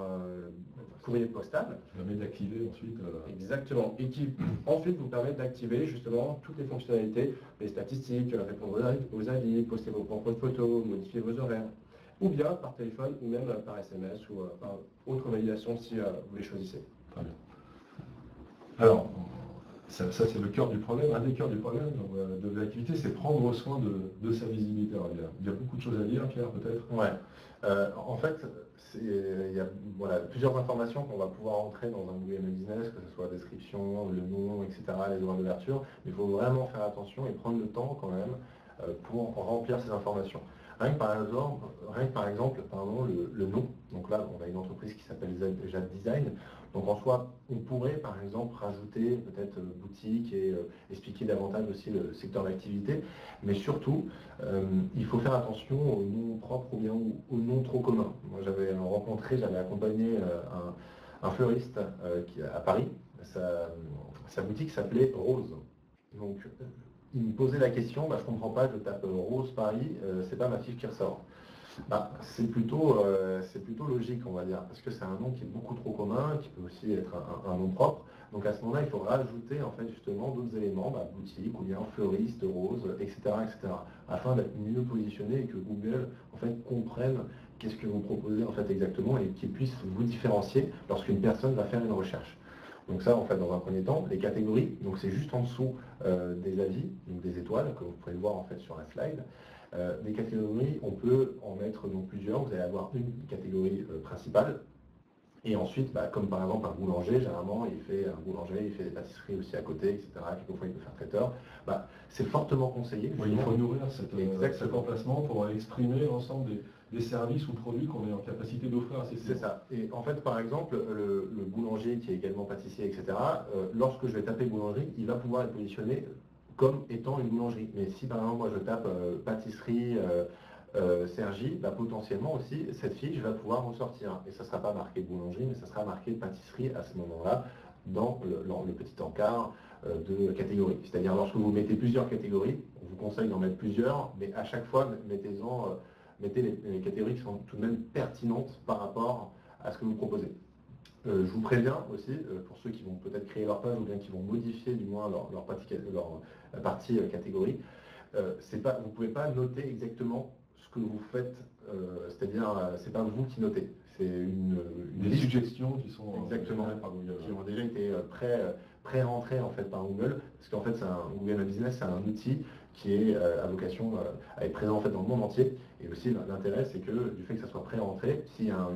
courrier postal. Ça permet d'activer ensuite. Exactement. Et qui ensuite vous permet d'activer justement toutes les fonctionnalités, les statistiques, répondre aux avis, poster vos propres photos, modifier vos horaires, ou bien par téléphone ou même par SMS ou par autre validation si vous les choisissez. Très bien. Alors, ça c'est le cœur du problème. Un des cœurs du problème de l'activité, c'est prendre soin de sa visibilité. Alors, il y a beaucoup de choses à dire, Pierre, peut-être. Ouais. En fait, il y a plusieurs informations qu'on va pouvoir entrer dans un Google My Business, que ce soit la description, le nom, etc., les horaires d'ouverture. Mais il faut vraiment faire attention et prendre le temps quand même pour remplir ces informations. Rien que par exemple, le nom. Donc là, on a une entreprise qui s'appelle Jade Design. Donc en soi, on pourrait par exemple rajouter peut-être boutique et expliquer davantage aussi le secteur d'activité. Mais surtout, il faut faire attention aux noms propres ou bien aux noms trop communs. Moi, j'avais accompagné un fleuriste à Paris. Sa boutique s'appelait Rose. Donc, il me posait la question, je ne comprends pas, je tape Rose Paris, c'est pas ma fiche qui ressort. C'est plutôt logique, on va dire, parce que c'est un nom qui est beaucoup trop commun, qui peut aussi être un nom propre. Donc à ce moment-là, il faut rajouter en fait justement d'autres éléments, boutique ou bien fleuriste, rose, etc., afin d'être mieux positionné et que Google en fait comprenne qu'est-ce que vous proposez en fait exactement et qu'il puisse vous différencier lorsqu'une personne va faire une recherche. Donc ça, en fait, dans un premier temps, les catégories, donc c'est juste en dessous des avis, donc des étoiles, comme vous pouvez le voir en fait sur la slide. Les catégories, on peut en mettre donc plusieurs. Vous allez avoir une catégorie principale. Et ensuite, comme par exemple un boulanger, généralement, il fait des pâtisseries aussi à côté, etc. Quelquefois, il peut faire traiteur. C'est fortement conseillé. Oui, il faut nourrir cet emplacement pour exprimer l'ensemble des services ou produits qu'on est en capacité d'offrir à ces clients. C'est ça. Et en fait, par exemple, le boulanger qui est également pâtissier, etc., lorsque je vais taper boulangerie, il va pouvoir être positionné comme étant une boulangerie. Mais si par exemple, moi je tape pâtisserie Sergi, potentiellement aussi, cette fiche va pouvoir ressortir. Et ça ne sera pas marqué boulangerie, mais ça sera marqué pâtisserie à ce moment-là, dans le petit encart de catégorie. C'est-à-dire, lorsque vous mettez plusieurs catégories, on vous conseille d'en mettre plusieurs, mais à chaque fois, mettez les catégories qui sont tout de même pertinentes par rapport à ce que vous proposez. Je vous préviens aussi, pour ceux qui vont peut-être créer leur page ou bien qui vont modifier du moins leur partie catégorie, vous ne pouvez pas noter exactement ce que vous faites, c'est-à-dire c'est pas vous qui notez, c'est des suggestions qui sont exactement par Google, qui ont déjà été pré-rentrées en fait par Google, parce qu'en fait Google My Business c'est un outil qui est à vocation à être présent en fait dans le monde entier. Et aussi l'intérêt c'est que du fait que ça soit pré-rentré, s'il y a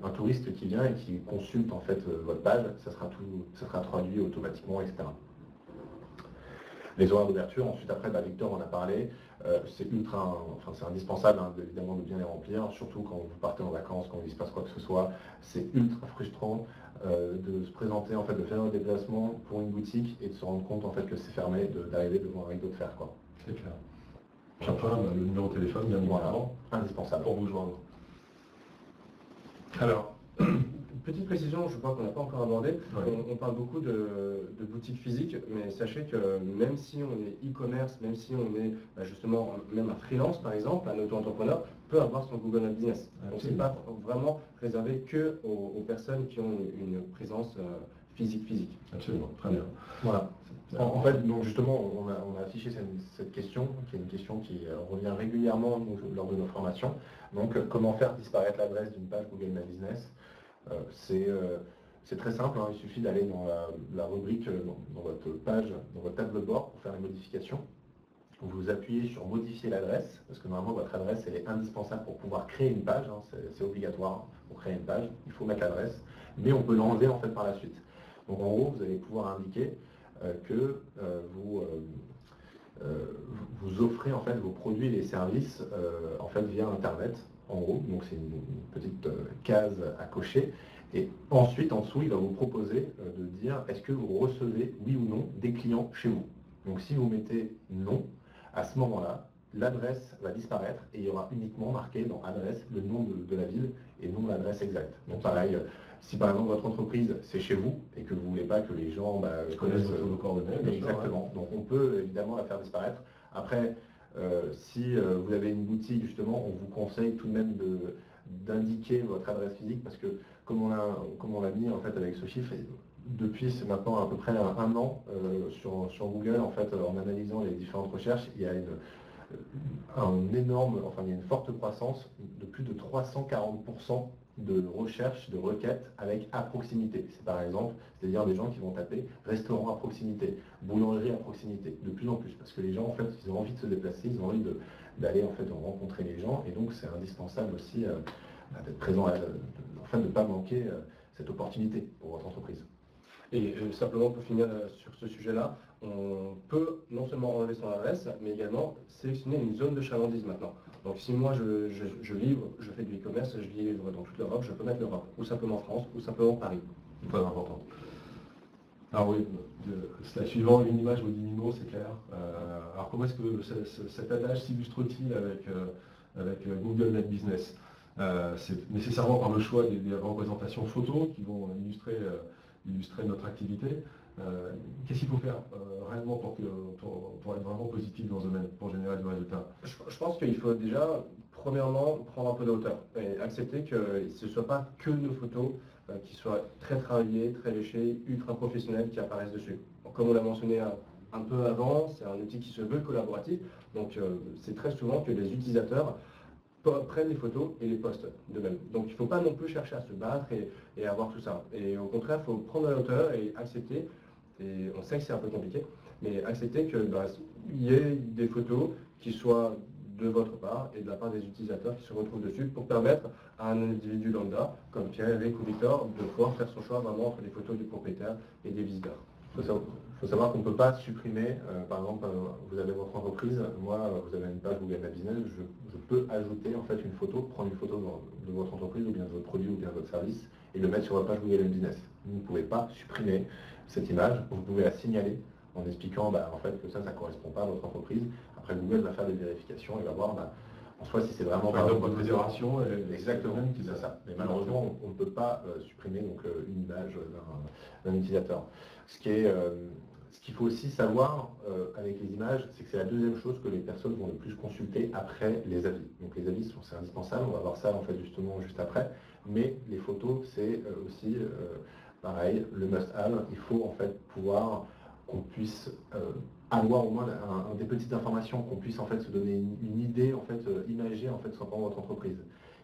un touriste qui vient et qui consulte en fait votre page, ça sera traduit automatiquement, etc. Les horaires d'ouverture, ensuite après, Victor en a parlé, c'est indispensable évidemment de bien les remplir, surtout quand vous partez en vacances, quand il se passe quoi que ce soit. C'est ultra frustrant de se présenter, en fait, de faire un déplacement pour une boutique et de se rendre compte en fait que c'est fermé, d'arriver devant un rideau de fer, quoi. C'est clair. Puis enfin, le numéro de téléphone, bien évidemment, indispensable pour vous joindre. Alors, petite précision, je crois qu'on n'a pas encore abordé. Ouais. On parle beaucoup de boutiques physiques, mais sachez que même si on est e-commerce, même si on est justement même un freelance par exemple, un auto-entrepreneur peut avoir son Google My Business. Donc c'est pas vraiment réservé que aux personnes qui ont une présence physique. Absolument, très bien. Voilà. En fait, donc justement, on a affiché cette question, qui est une question qui revient régulièrement lors de nos formations. Donc, comment faire disparaître l'adresse d'une page Google My Business? C'est très simple, il suffit d'aller dans la rubrique, dans votre page, dans votre tableau de bord pour faire les modifications. Vous appuyez sur modifier l'adresse, parce que normalement votre adresse elle est indispensable pour pouvoir créer une page, c'est obligatoire pour créer une page, il faut mettre l'adresse, mais on peut l'enlever en fait par la suite. Donc en gros, vous allez pouvoir indiquer que vous offrez en fait vos produits et les services en fait via Internet, en gros. Donc c'est une petite case à cocher. Et ensuite, en dessous, il va vous proposer de dire est-ce que vous recevez, oui ou non, des clients chez vous. Donc si vous mettez non, à ce moment-là, l'adresse va disparaître et il y aura uniquement marqué dans adresse le nom de la ville et non l'adresse exacte. Donc pareil, si par exemple votre entreprise c'est chez vous et que vous ne voulez pas que les gens connaissent vos coordonnées, exactement. Donc on peut évidemment la faire disparaître. Après, si vous avez une boutique justement, on vous conseille tout de même d'indiquer votre adresse physique parce que comme on l'a mis en fait avec ce chiffre, depuis c'est maintenant à peu près un an sur Google en fait en analysant les différentes recherches, il y a une forte croissance de plus de 340% de recherches, de requêtes avec à proximité. C'est par exemple, c'est-à-dire des gens qui vont taper restaurant à proximité, boulangerie à proximité, de plus en plus, parce que les gens en fait ils ont envie de se déplacer, ils ont envie d'aller en fait rencontrer les gens, et donc c'est indispensable aussi d'être présent, afin de ne pas manquer cette opportunité pour votre entreprise. Et simplement pour finir sur ce sujet-là, on peut non seulement enlever son adresse, mais également sélectionner une zone de chalandise maintenant. Donc si moi je livre, je fais du e-commerce, je livre dans toute l'Europe, je peux mettre l'Europe, ou simplement France, ou simplement Paris. Très important. Alors oui, slide suivant, une image ou 10 mots, c'est clair. Alors comment est-ce que cet adage s'illustre-t-il avec Google Net Business? C'est nécessairement par le choix des représentations photos qui vont illustrer notre activité. Qu'est-ce qu'il faut faire réellement pour être vraiment positif dans ce domaine, pour générer du résultat? Je pense qu'il faut déjà, premièrement, prendre un peu de hauteur et accepter que ce ne soit pas que nos photos qui soient très travaillées, très léchées, ultra professionnelles qui apparaissent dessus. Donc, comme on l'a mentionné un peu avant, c'est un outil qui se veut collaboratif, donc c'est très souvent que les utilisateurs prennent les photos et les postent de même. Donc il ne faut pas non plus chercher à se battre et avoir tout ça. Et au contraire, il faut prendre la hauteur et accepter, et on sait que c'est un peu compliqué, mais accepter qu'il y ait des photos qui soient de votre part et de la part des utilisateurs qui se retrouvent dessus pour permettre à un individu lambda, comme Pierre-Éric ou Victor, de pouvoir faire son choix vraiment entre les photos du propriétaire et des visiteurs. Il faut savoir qu'on ne peut pas supprimer, par exemple, vous avez votre entreprise, moi, vous avez une page Google My Business, je peux ajouter en fait une photo, prendre une photo de votre entreprise ou bien de votre produit ou bien de votre service et le mettre sur votre page Google My Business. Vous ne pouvez pas supprimer cette image, vous pouvez la signaler en expliquant en fait que ça ne correspond pas à votre entreprise. Après, Google va faire des vérifications et va voir en soi si c'est vraiment par exemple votre fédération. Exactement, c'est ça. Mais malheureusement, on ne peut pas supprimer donc, une image d'un utilisateur. Ce qu'il faut aussi savoir avec les images, c'est que c'est la deuxième chose que les personnes vont le plus consulter après les avis. Donc les avis, c'est indispensable, on va voir ça en fait justement juste après. Mais les photos, c'est aussi pareil, le must-have. Il faut en fait pouvoir qu'on puisse avoir au moins des petites informations, qu'on puisse en fait se donner une idée en fait imagée en fait simplement votre entreprise.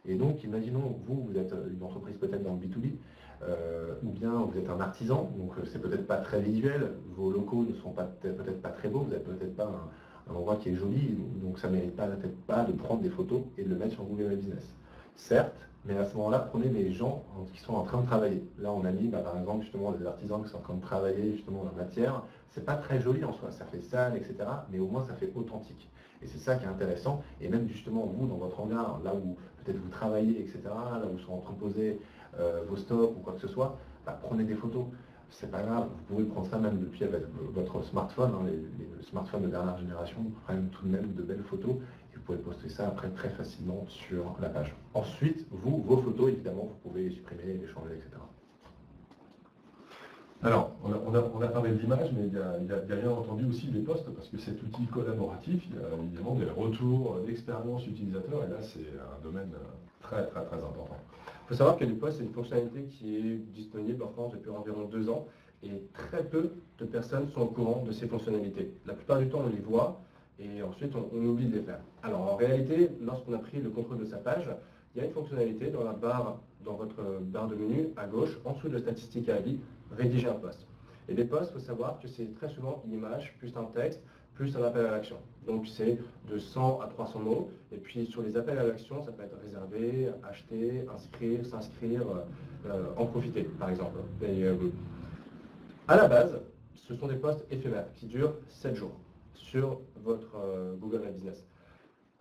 Et donc, imaginons, vous êtes une entreprise peut-être dans le B2B, ou bien vous êtes un artisan, donc c'est peut-être pas très visuel, vos locaux ne sont peut-être pas très beaux, vous n'avez peut-être pas un endroit qui est joli, donc ça ne mérite peut-être pas de prendre des photos et de le mettre sur Google My Business. Certes, mais à ce moment-là, prenez les gens qui sont en train de travailler. Là, on a mis par exemple justement des artisans qui sont en train de travailler justement dans la matière. C'est pas très joli en soi, ça fait sale, etc. Mais au moins ça fait authentique. Et c'est ça qui est intéressant. Et même justement vous, dans votre hangar, là où peut-être vous travaillez, etc., là où sont entreposés vos stocks ou quoi que ce soit, prenez des photos. C'est pas grave, vous pouvez prendre ça même depuis avec votre smartphone. Les smartphones de dernière génération prennent tout de même de belles photos. Et vous pouvez poster ça après très facilement sur la page. Ensuite, vos photos, évidemment, vous pouvez les supprimer, les changer, etc. Alors, on a parlé d'image, mais il y a bien entendu aussi des posts, parce que cet outil collaboratif, il y a évidemment des retours d'expérience utilisateur, et là c'est un domaine très important. Il faut savoir que les posts, c'est une fonctionnalité qui est disponible en France depuis environ 2 ans, et très peu de personnes sont au courant de ces fonctionnalités. La plupart du temps, on les voit, et ensuite on oublie de les faire. Alors en réalité, lorsqu'on a pris le contrôle de sa page, il y a une fonctionnalité dans votre barre de menu à gauche, en dessous de statistiques et avis, rédiger un post. Et les posts, il faut savoir que c'est très souvent une image, plus un texte, plus un appel à l'action. Donc c'est de 100 à 300 mots. Et puis sur les appels à l'action, ça peut être réserver, acheter, inscrire, s'inscrire, en profiter, par exemple. Et à la base, ce sont des posts éphémères qui durent 7 jours sur votre Google My Business.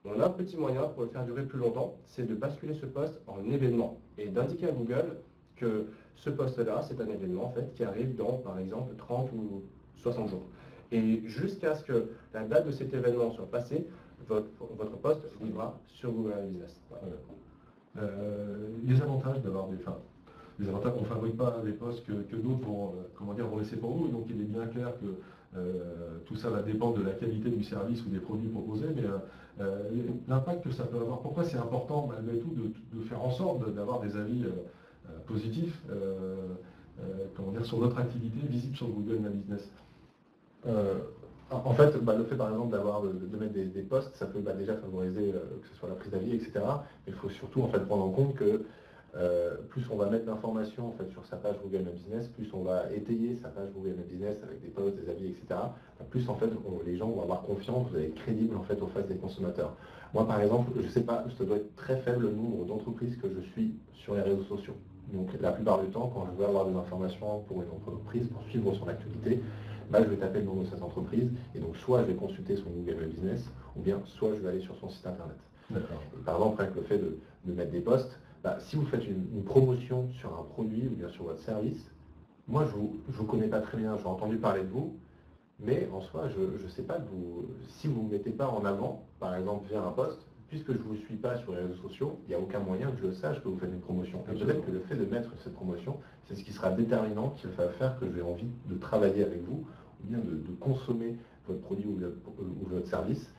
On a un petit moyen pour le faire durer plus longtemps, c'est de basculer ce post en événement et d'indiquer à Google que ce post-là, c'est un événement en fait qui arrive dans, par exemple, 30 ou 60 jours. Et jusqu'à ce que la date de cet événement soit passée, votre post vivra sur Google My Business. Voilà. Les avantages d'avoir les avantages, on ne fabrique pas des posts que d'autres vont, vont laisser pour vous, donc il est bien clair que tout ça va dépendre de la qualité du service ou des produits proposés, mais l'impact que ça peut avoir, pourquoi c'est important malgré tout de faire en sorte d'avoir des avis positifs sur notre activité visible sur Google My Business. En fait, le fait par exemple de mettre des posts, ça peut déjà favoriser que ce soit la prise d'avis, etc. Mais il faut surtout en fait prendre en compte que plus on va mettre d'informations en fait, sur sa page Google My Business, plus on va étayer sa page Google My Business avec des posts, des avis, etc. Plus en fait les gens vont avoir confiance, vous allez être crédible en fait aux faces des consommateurs. Moi par exemple, je ne sais pas, ça doit être très faible le nombre d'entreprises que je suis sur les réseaux sociaux. Donc la plupart du temps, quand je veux avoir des informations pour une entreprise, pour suivre son activité, je vais taper le nom de cette entreprise et donc soit je vais consulter son Google My Business ou bien soit je vais aller sur son site internet. Par exemple, avec le fait de mettre des posts, si vous faites une promotion sur un produit ou bien sur votre service, moi je ne vous connais pas très bien, j'ai entendu parler de vous, mais en soi je ne sais pas si vous ne me mettez pas en avant, par exemple via un post, puisque je ne vous suis pas sur les réseaux sociaux, il n'y a aucun moyen que je sache que vous faites une promotion. Et peut-être que le fait de mettre cette promotion, c'est ce qui sera déterminant, qui va faire que j'ai envie de travailler avec vous, ou bien de consommer votre produit ou votre service,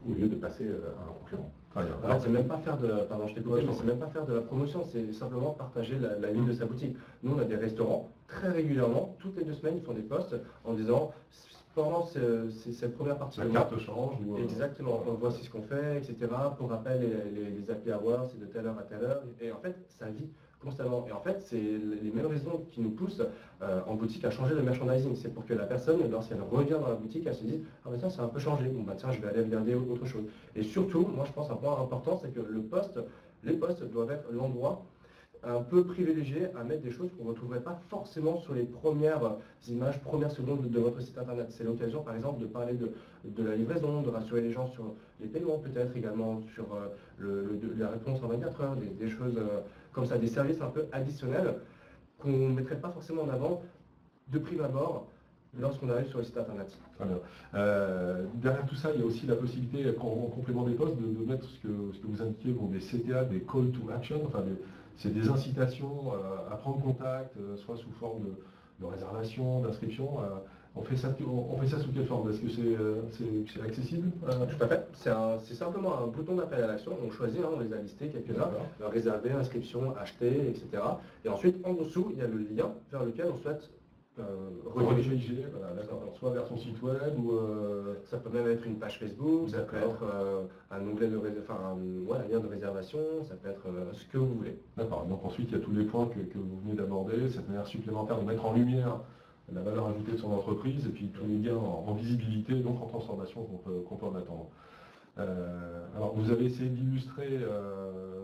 au lieu de passer à un concurrent. Alors, c'est même pas faire c'est même pas faire de la promotion, c'est simplement partager la ligne de sa boutique. Nous, on a des restaurants, très régulièrement, toutes les 2 semaines, ils font des posts en disant pendant cette première partie la carte change. Exactement, on voit ce qu'on fait, etc. Pour rappel, les happy hours, c'est de telle heure à telle heure. Et en fait, ça vit constamment. Et en fait, c'est les mêmes raisons qui nous poussent en boutique à changer le merchandising. C'est pour que la personne, lorsqu'elle revient dans la boutique, elle se dise « Ah bah tiens, ça a un peu changé, bon bah tiens, je vais aller regarder autre chose ». Et surtout, moi je pense un point important, c'est que les posts doivent être l'endroit un peu privilégié à mettre des choses qu'on ne retrouverait pas forcément sur les premières images, premières secondes de votre site internet. C'est l'occasion par exemple de parler de la livraison, de rassurer les gens sur les paiements peut-être également, sur la réponse en 24 heures, des choses comme ça, des services un peu additionnels qu'on ne mettrait pas forcément en avant de prime abord lorsqu'on arrive sur le site internet. Derrière tout ça, il y a aussi la possibilité, en complément des posts, de mettre ce que vous indiquez, des CTA, des call to action, c'est des incitations à prendre contact, soit sous forme de réservation, d'inscription. On fait ça sous quelle forme? Est-ce que c'est accessible? Tout à fait. C'est simplement un bouton d'appel à l'action. On choisit, on les a listés quelques-uns, réserver, inscription, acheter, etc. Et ensuite, en dessous, il y a le lien vers lequel on souhaite rediriger, soit vers son site web ou ça peut même être une page Facebook, ça peut être un onglet de un lien de réservation, ça peut être ce que vous voulez. D'accord, donc ensuite il y a tous les points que vous venez d'aborder, cette manière supplémentaire de mettre en lumière la valeur ajoutée de son entreprise et puis tous les gains en visibilité, donc en transformation qu'on peut en attendre. Alors vous avez essayé d'illustrer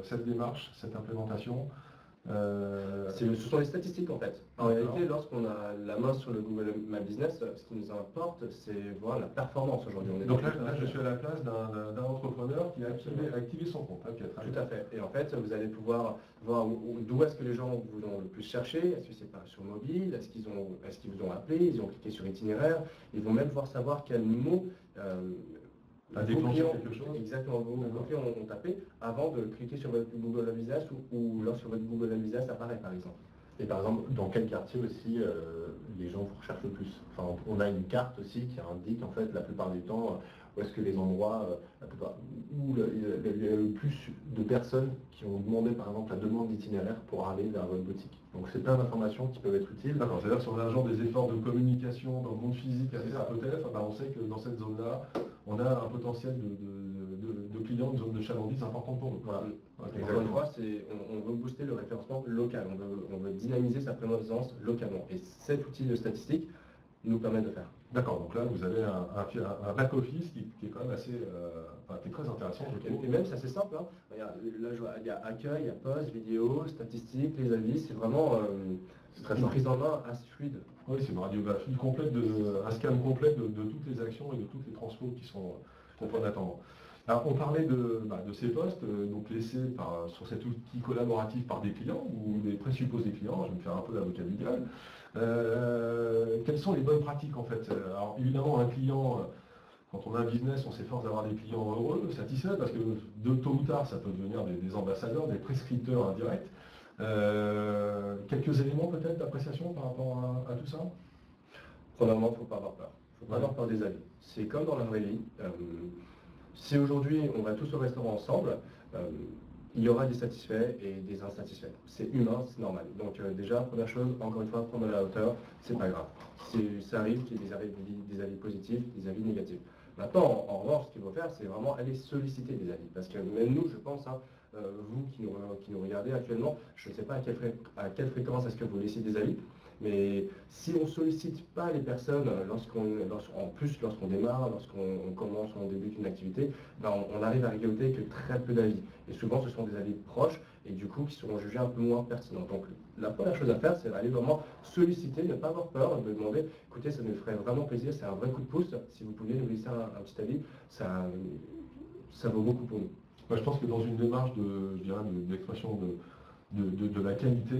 cette démarche, cette implémentation. Ce sont les statistiques en fait. En réalité, lorsqu'on a la main sur le Google My Business, ce qui nous importe, c'est voir la performance aujourd'hui. Donc là, je suis à la place d'un entrepreneur qui a activé son compte. Tout à fait. Et en fait, vous allez pouvoir voir d'où est-ce que les gens vous ont le plus cherché. Est-ce que c'est pas sur mobile? Est-ce qu'ils vous ont appelé? Ils ont cliqué sur itinéraire. Ils vont même pouvoir savoir quel mot à déclencher quelque chose. Exactement, vos clients ont tapé avant de cliquer sur votre Google My Business ou lorsque votre Google My Business apparaît par exemple. Et par exemple, dans quel quartier aussi les gens vous recherchent le plus? On a une carte aussi qui indique en fait la plupart du temps où est-ce que les endroits où il y a le plus de personnes qui ont demandé par exemple la demande d'itinéraire pour aller vers votre boutique. Donc c'est plein d'informations qui peuvent être utiles. D'accord, c'est-à-dire sur l'agent des efforts de communication dans le monde physique à faire peut-être, on sait que dans cette zone-là, on a un potentiel de clients, une zone de chalandise importante pour nous. Voilà. Encore une fois, on veut booster le référencement local, on veut dynamiser sa présence localement. Et cet outil de statistique nous permettent de faire. D'accord, donc là vous avez un back-office qui est quand même assez, qui est très intéressant, je trouve. Et même c'est assez simple, hein. Regarde, là je vois, il y a accueil, il y a post, vidéo, statistiques, les avis, c'est vraiment une prise en main assez fluide. Oui, c'est une radiographie complète, un scan complet de toutes les actions et de toutes les transpos qui sont en attendant. Alors on parlait de ces postes, donc laissés sur cet outil collaboratif par des clients ou des présupposés clients, je vais me faire un peu l'avocat du diable. Quelles sont les bonnes pratiques en fait? Alors évidemment un client, quand on a un business, on s'efforce d'avoir des clients heureux, satisfaits, parce que de tôt ou tard ça peut devenir des ambassadeurs, des prescripteurs indirects. Quelques éléments peut-être d'appréciation par rapport à tout ça? Premièrement, il ne faut pas avoir peur. Il ne faut pas avoir peur des avis. C'est comme dans la vraie vie. Si aujourd'hui on va tous au restaurant ensemble, il y aura des satisfaits et des insatisfaits. C'est humain, c'est normal. Donc déjà, première chose, encore une fois, prendre de la hauteur, c'est pas grave. Ça arrive qu'il y ait des avis positifs, des avis négatifs. Maintenant, en revanche, ce qu'il faut faire, c'est vraiment aller solliciter des avis. Parce que même nous, je pense, hein, vous qui nous regardez actuellement, je ne sais pas à quelle fréquence est-ce que vous laissez des avis, mais si on ne sollicite pas les personnes lorsqu'on démarre, lorsqu'on commence, on débute une activité, ben on arrive à récolter que très peu d'avis. Et souvent ce sont des avis proches et du coup qui seront jugés un peu moins pertinents. Donc la première chose à faire, c'est d'aller vraiment solliciter, ne pas avoir peur, de demander, écoutez, ça nous ferait vraiment plaisir, c'est un vrai coup de pouce, si vous pouviez nous laisser un petit avis, ça vaut beaucoup pour nous. Moi, je pense que dans une démarche d'expression de la qualité,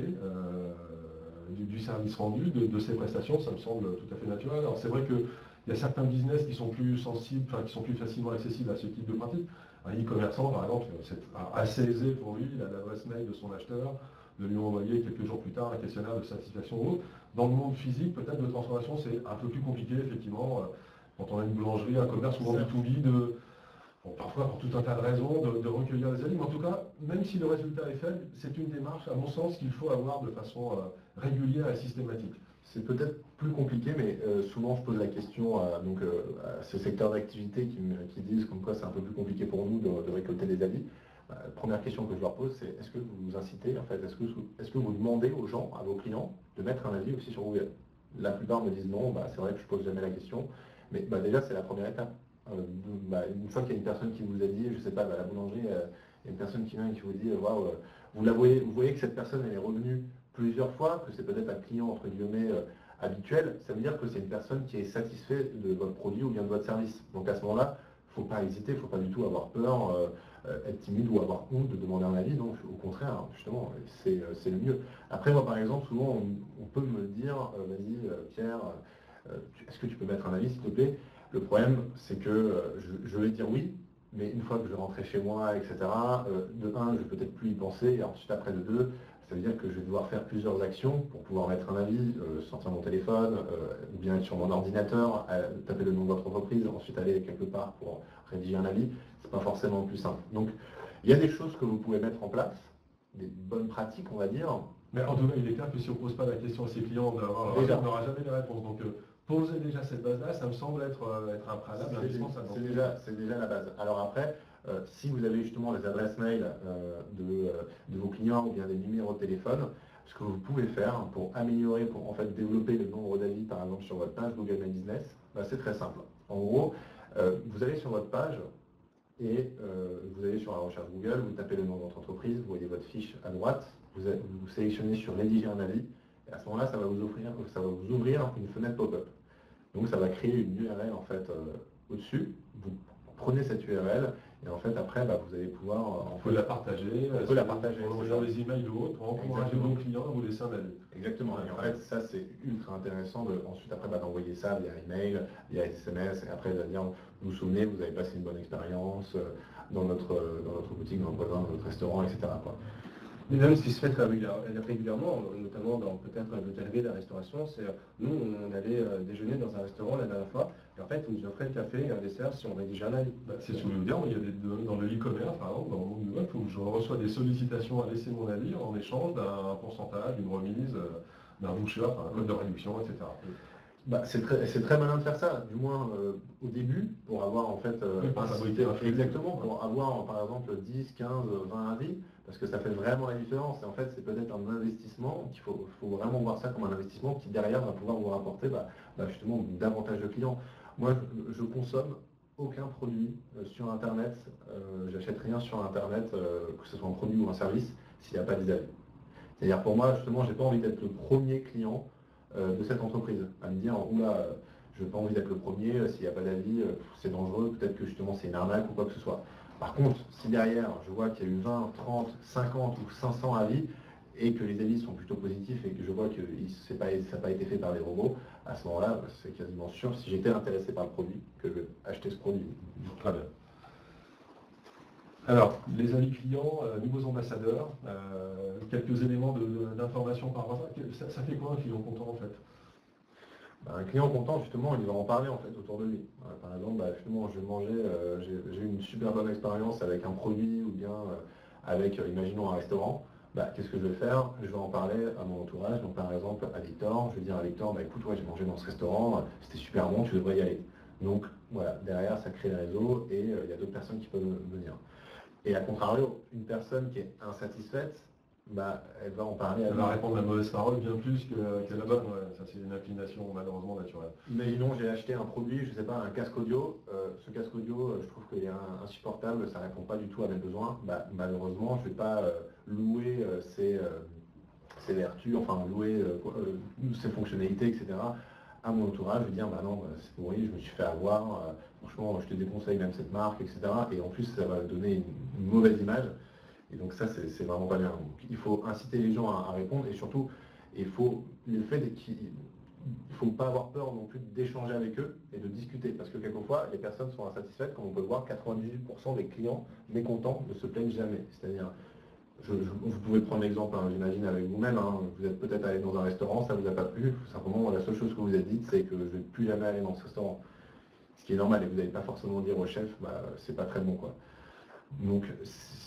du service rendu, de ces prestations, ça me semble tout à fait naturel. Alors c'est vrai qu'il y a certains business qui sont plus sensibles, qui sont plus facilement accessibles à ce type de pratique. Un e-commerçant, par exemple, c'est assez aisé pour lui, il a l'adresse mail de son acheteur, de lui envoyer quelques jours plus tard un questionnaire de satisfaction ou autre. Dans le monde physique, peut-être de transformation, c'est un peu plus compliqué, effectivement, quand on a une boulangerie, un commerce souvent B2B, parfois pour tout un tas de raisons, de recueillir les avis. Mais en tout cas, même si le résultat est faible, c'est une démarche, à mon sens, qu'il faut avoir de façon régulière et systématique. C'est peut-être plus compliqué, mais souvent je pose la question à ce secteur d'activité qui disent comme quoi c'est un peu plus compliqué pour nous de récolter des avis. Première question que je leur pose, c'est est-ce que vous vous incitez, en fait, est-ce que vous demandez aux gens, à vos clients, de mettre un avis aussi sur Google? La plupart me disent non, c'est vrai que je pose jamais la question, mais déjà c'est la première étape. Une fois qu'il y a une personne qui vous a dit, je sais pas, la boulangerie, il y a une personne qui vient et qui vous dit, waouh, vous voyez que cette personne elle est revenue plusieurs fois, que c'est peut-être un client entre guillemets habituel, ça veut dire que c'est une personne qui est satisfaite de votre produit ou bien de votre service. Donc à ce moment-là, il ne faut pas hésiter, il ne faut pas du tout avoir peur, être timide ou avoir honte de demander un avis. Donc au contraire, justement, c'est le mieux. Après moi par exemple, souvent on peut me dire, vas-y Pierre, est-ce que tu peux mettre un avis s'il te plaît? Le problème, c'est que je vais dire oui, mais une fois que je vais rentrer chez moi, etc., de un, je vais peut-être plus y penser, et ensuite après de deux, ça veut dire que je vais devoir faire plusieurs actions pour pouvoir mettre un avis, sortir mon téléphone, ou bien être sur mon ordinateur, taper le nom de votre entreprise, ensuite aller quelque part pour rédiger un avis. C'est pas forcément le plus simple. Donc, il y a des choses que vous pouvez mettre en place, des bonnes pratiques, on va dire. Mais en tout cas, il est clair que si on ne pose pas la question à ses clients, on n'aura jamais les réponses. Donc, poser déjà cette base-là, ça me semble être un préalable indispensable. C'est déjà la base. Alors après, si vous avez justement les adresses mail de vos clients ou bien des numéros de téléphone, ce que vous pouvez faire pour améliorer, pour en fait développer le nombre d'avis, par exemple sur votre page Google My Business, c'est très simple. En gros, vous allez sur votre page et vous allez sur la recherche Google, vous tapez le nom de votre entreprise, vous voyez votre fiche à droite, vous sélectionnez sur rédiger un avis, et à ce moment-là, ça va vous ouvrir une fenêtre pop-up. Donc ça va créer une URL en fait au-dessus. Vous prenez cette URL et en fait après vous allez pouvoir la partager. On peut la partager. Pour envoyer les emails ou autres, pour encourager vos clients à vous laisser un avis. Exactement. Et en fait ça c'est ultra intéressant ensuite après d'envoyer ça via email, via SMS et après de dire vous vous souvenez, vous avez passé une bonne expérience dans notre boutique, dans notre restaurant, etc. Mais même ce qui se fait très régulièrement, notamment dans peut-être l'hôtellerie, la restauration, c'est nous on allait déjeuner dans un restaurant la dernière fois, et en fait ils nous offraient le café et un dessert si on rédigeait un avis. C'est ce que je veux dire, il y a dans le e-commerce, par exemple, dans le monde du web, où je reçois des sollicitations à laisser mon avis en échange d'un pourcentage, d'une remise, d'un voucher, un code de réduction, etc. C'est très malin de faire ça, du moins au début, pour avoir en fait exactement, pour avoir par exemple 10, 15, 20 avis, parce que ça fait vraiment la différence. Et en fait, c'est peut-être un investissement investissement, faut vraiment voir ça comme un investissement qui derrière va pouvoir vous rapporter justement davantage de clients. Moi, je consomme aucun produit sur Internet, j'achète rien sur Internet, que ce soit un produit ou un service, s'il n'y a pas des avis. C'est-à-dire pour moi, justement, j'ai pas envie d'être le premier client de cette entreprise, à me dire, oula, je n'ai pas envie d'être le premier, s'il n'y a pas d'avis, c'est dangereux, peut-être que justement c'est une arnaque ou quoi que ce soit. Par contre, si derrière, je vois qu'il y a eu 20, 30, 50 ou 500 avis, et que les avis sont plutôt positifs, et que je vois que ça n'a pas été fait par des robots, à ce moment-là, c'est quasiment sûr, si j'étais intéressé par le produit, que je vais acheter ce produit. Très bien. Alors, les avis clients, nouveaux ambassadeurs, quelques éléments d'information par rapport à ça. Ça fait quoi un client content en fait? Un client content, justement, il va en parler en fait autour de lui. Par exemple, justement, j'ai eu une super bonne expérience avec un produit ou bien avec, imaginons, un restaurant. Qu'est-ce que je vais faire? Je vais en parler à mon entourage, donc par exemple à Victor, je vais dire à Victor, écoute, ouais, j'ai mangé dans ce restaurant, c'était super bon, tu devrais y aller. Donc voilà, derrière ça crée le réseau et il y a d'autres personnes qui peuvent venir. Et à contrario, une personne qui est insatisfaite, elle va en parler à elle va répondre la mauvaise parole bien plus que la bonne. Ouais, ça c'est une inclination malheureusement naturelle. Imaginons j'ai acheté un produit, je ne sais pas, un casque audio. Ce casque audio, je trouve qu'il est insupportable, ça ne répond pas du tout à mes besoins. Malheureusement, je ne vais pas louer ses vertus, enfin louer ses fonctionnalités, etc. à mon entourage. Je vais dire, non, c'est pourri, je me suis fait avoir, franchement, je te déconseille même cette marque, etc. Et en plus, ça va donner une mauvaise image. Et donc ça, c'est vraiment pas bien. Donc, il faut inciter les gens à répondre et surtout, il faut pas avoir peur non plus d'échanger avec eux et de discuter. Parce que quelquefois, les personnes sont insatisfaites. Comme on peut le voir, 98% des clients mécontents ne se plaignent jamais. C'est-à-dire, vous pouvez prendre l'exemple, j'imagine, avec vous-même. Vous êtes peut-être allé dans un restaurant, ça ne vous a pas plu. Simplement, la seule chose que vous avez dite, c'est que je ne vais plus jamais aller dans ce restaurant. Ce qui est normal. Et vous n'allez pas forcément dire au chef, c'est pas très bon, quoi. Donc,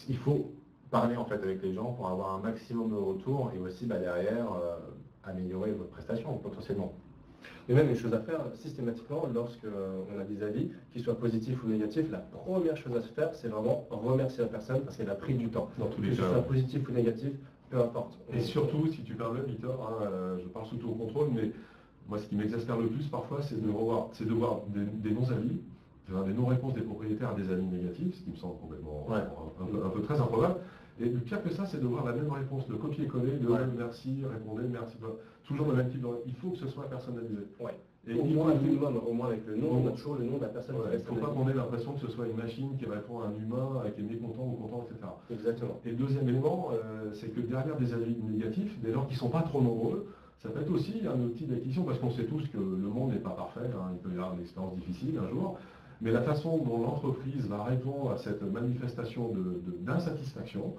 il faut parler en fait avec les gens pour avoir un maximum de retour et aussi derrière améliorer votre prestation potentiellement. Mais même une chose à faire systématiquement lorsqu'on a des avis, qu'ils soient positifs ou négatifs, la première chose à se faire, c'est vraiment remercier la personne parce qu'elle a pris du temps. Dans tous les que cas, ce soit positif ou négatif, peu importe. Et surtout, si tu parles, Victor, je parle sous ton contrôle, mais moi ce qui m'exaspère le plus parfois, c'est de voir des non-avis, des non-réponses des propriétaires à des avis négatifs, ce qui me semble complètement un peu très improbable. Et le pire que ça, c'est de voir la même réponse, le copier-coller, merci, répondez, merci, toujours le même type de... Il faut que ce soit personnalisé. Ouais. Et au moins avec le nom, on a toujours le nom de la personne. Il ne faut pas qu'on ait l'impression que ce soit une machine qui répond à un humain, qui est mécontent ou content, etc. Exactement. Et le deuxième élément, c'est que derrière des avis négatifs, des gens qui ne sont pas trop nombreux, ça peut être aussi un outil d'acquisition, parce qu'on sait tous que le monde n'est pas parfait, il peut y avoir une expérience difficile un jour. Mais la façon dont l'entreprise va répondre à cette manifestation d'insatisfaction,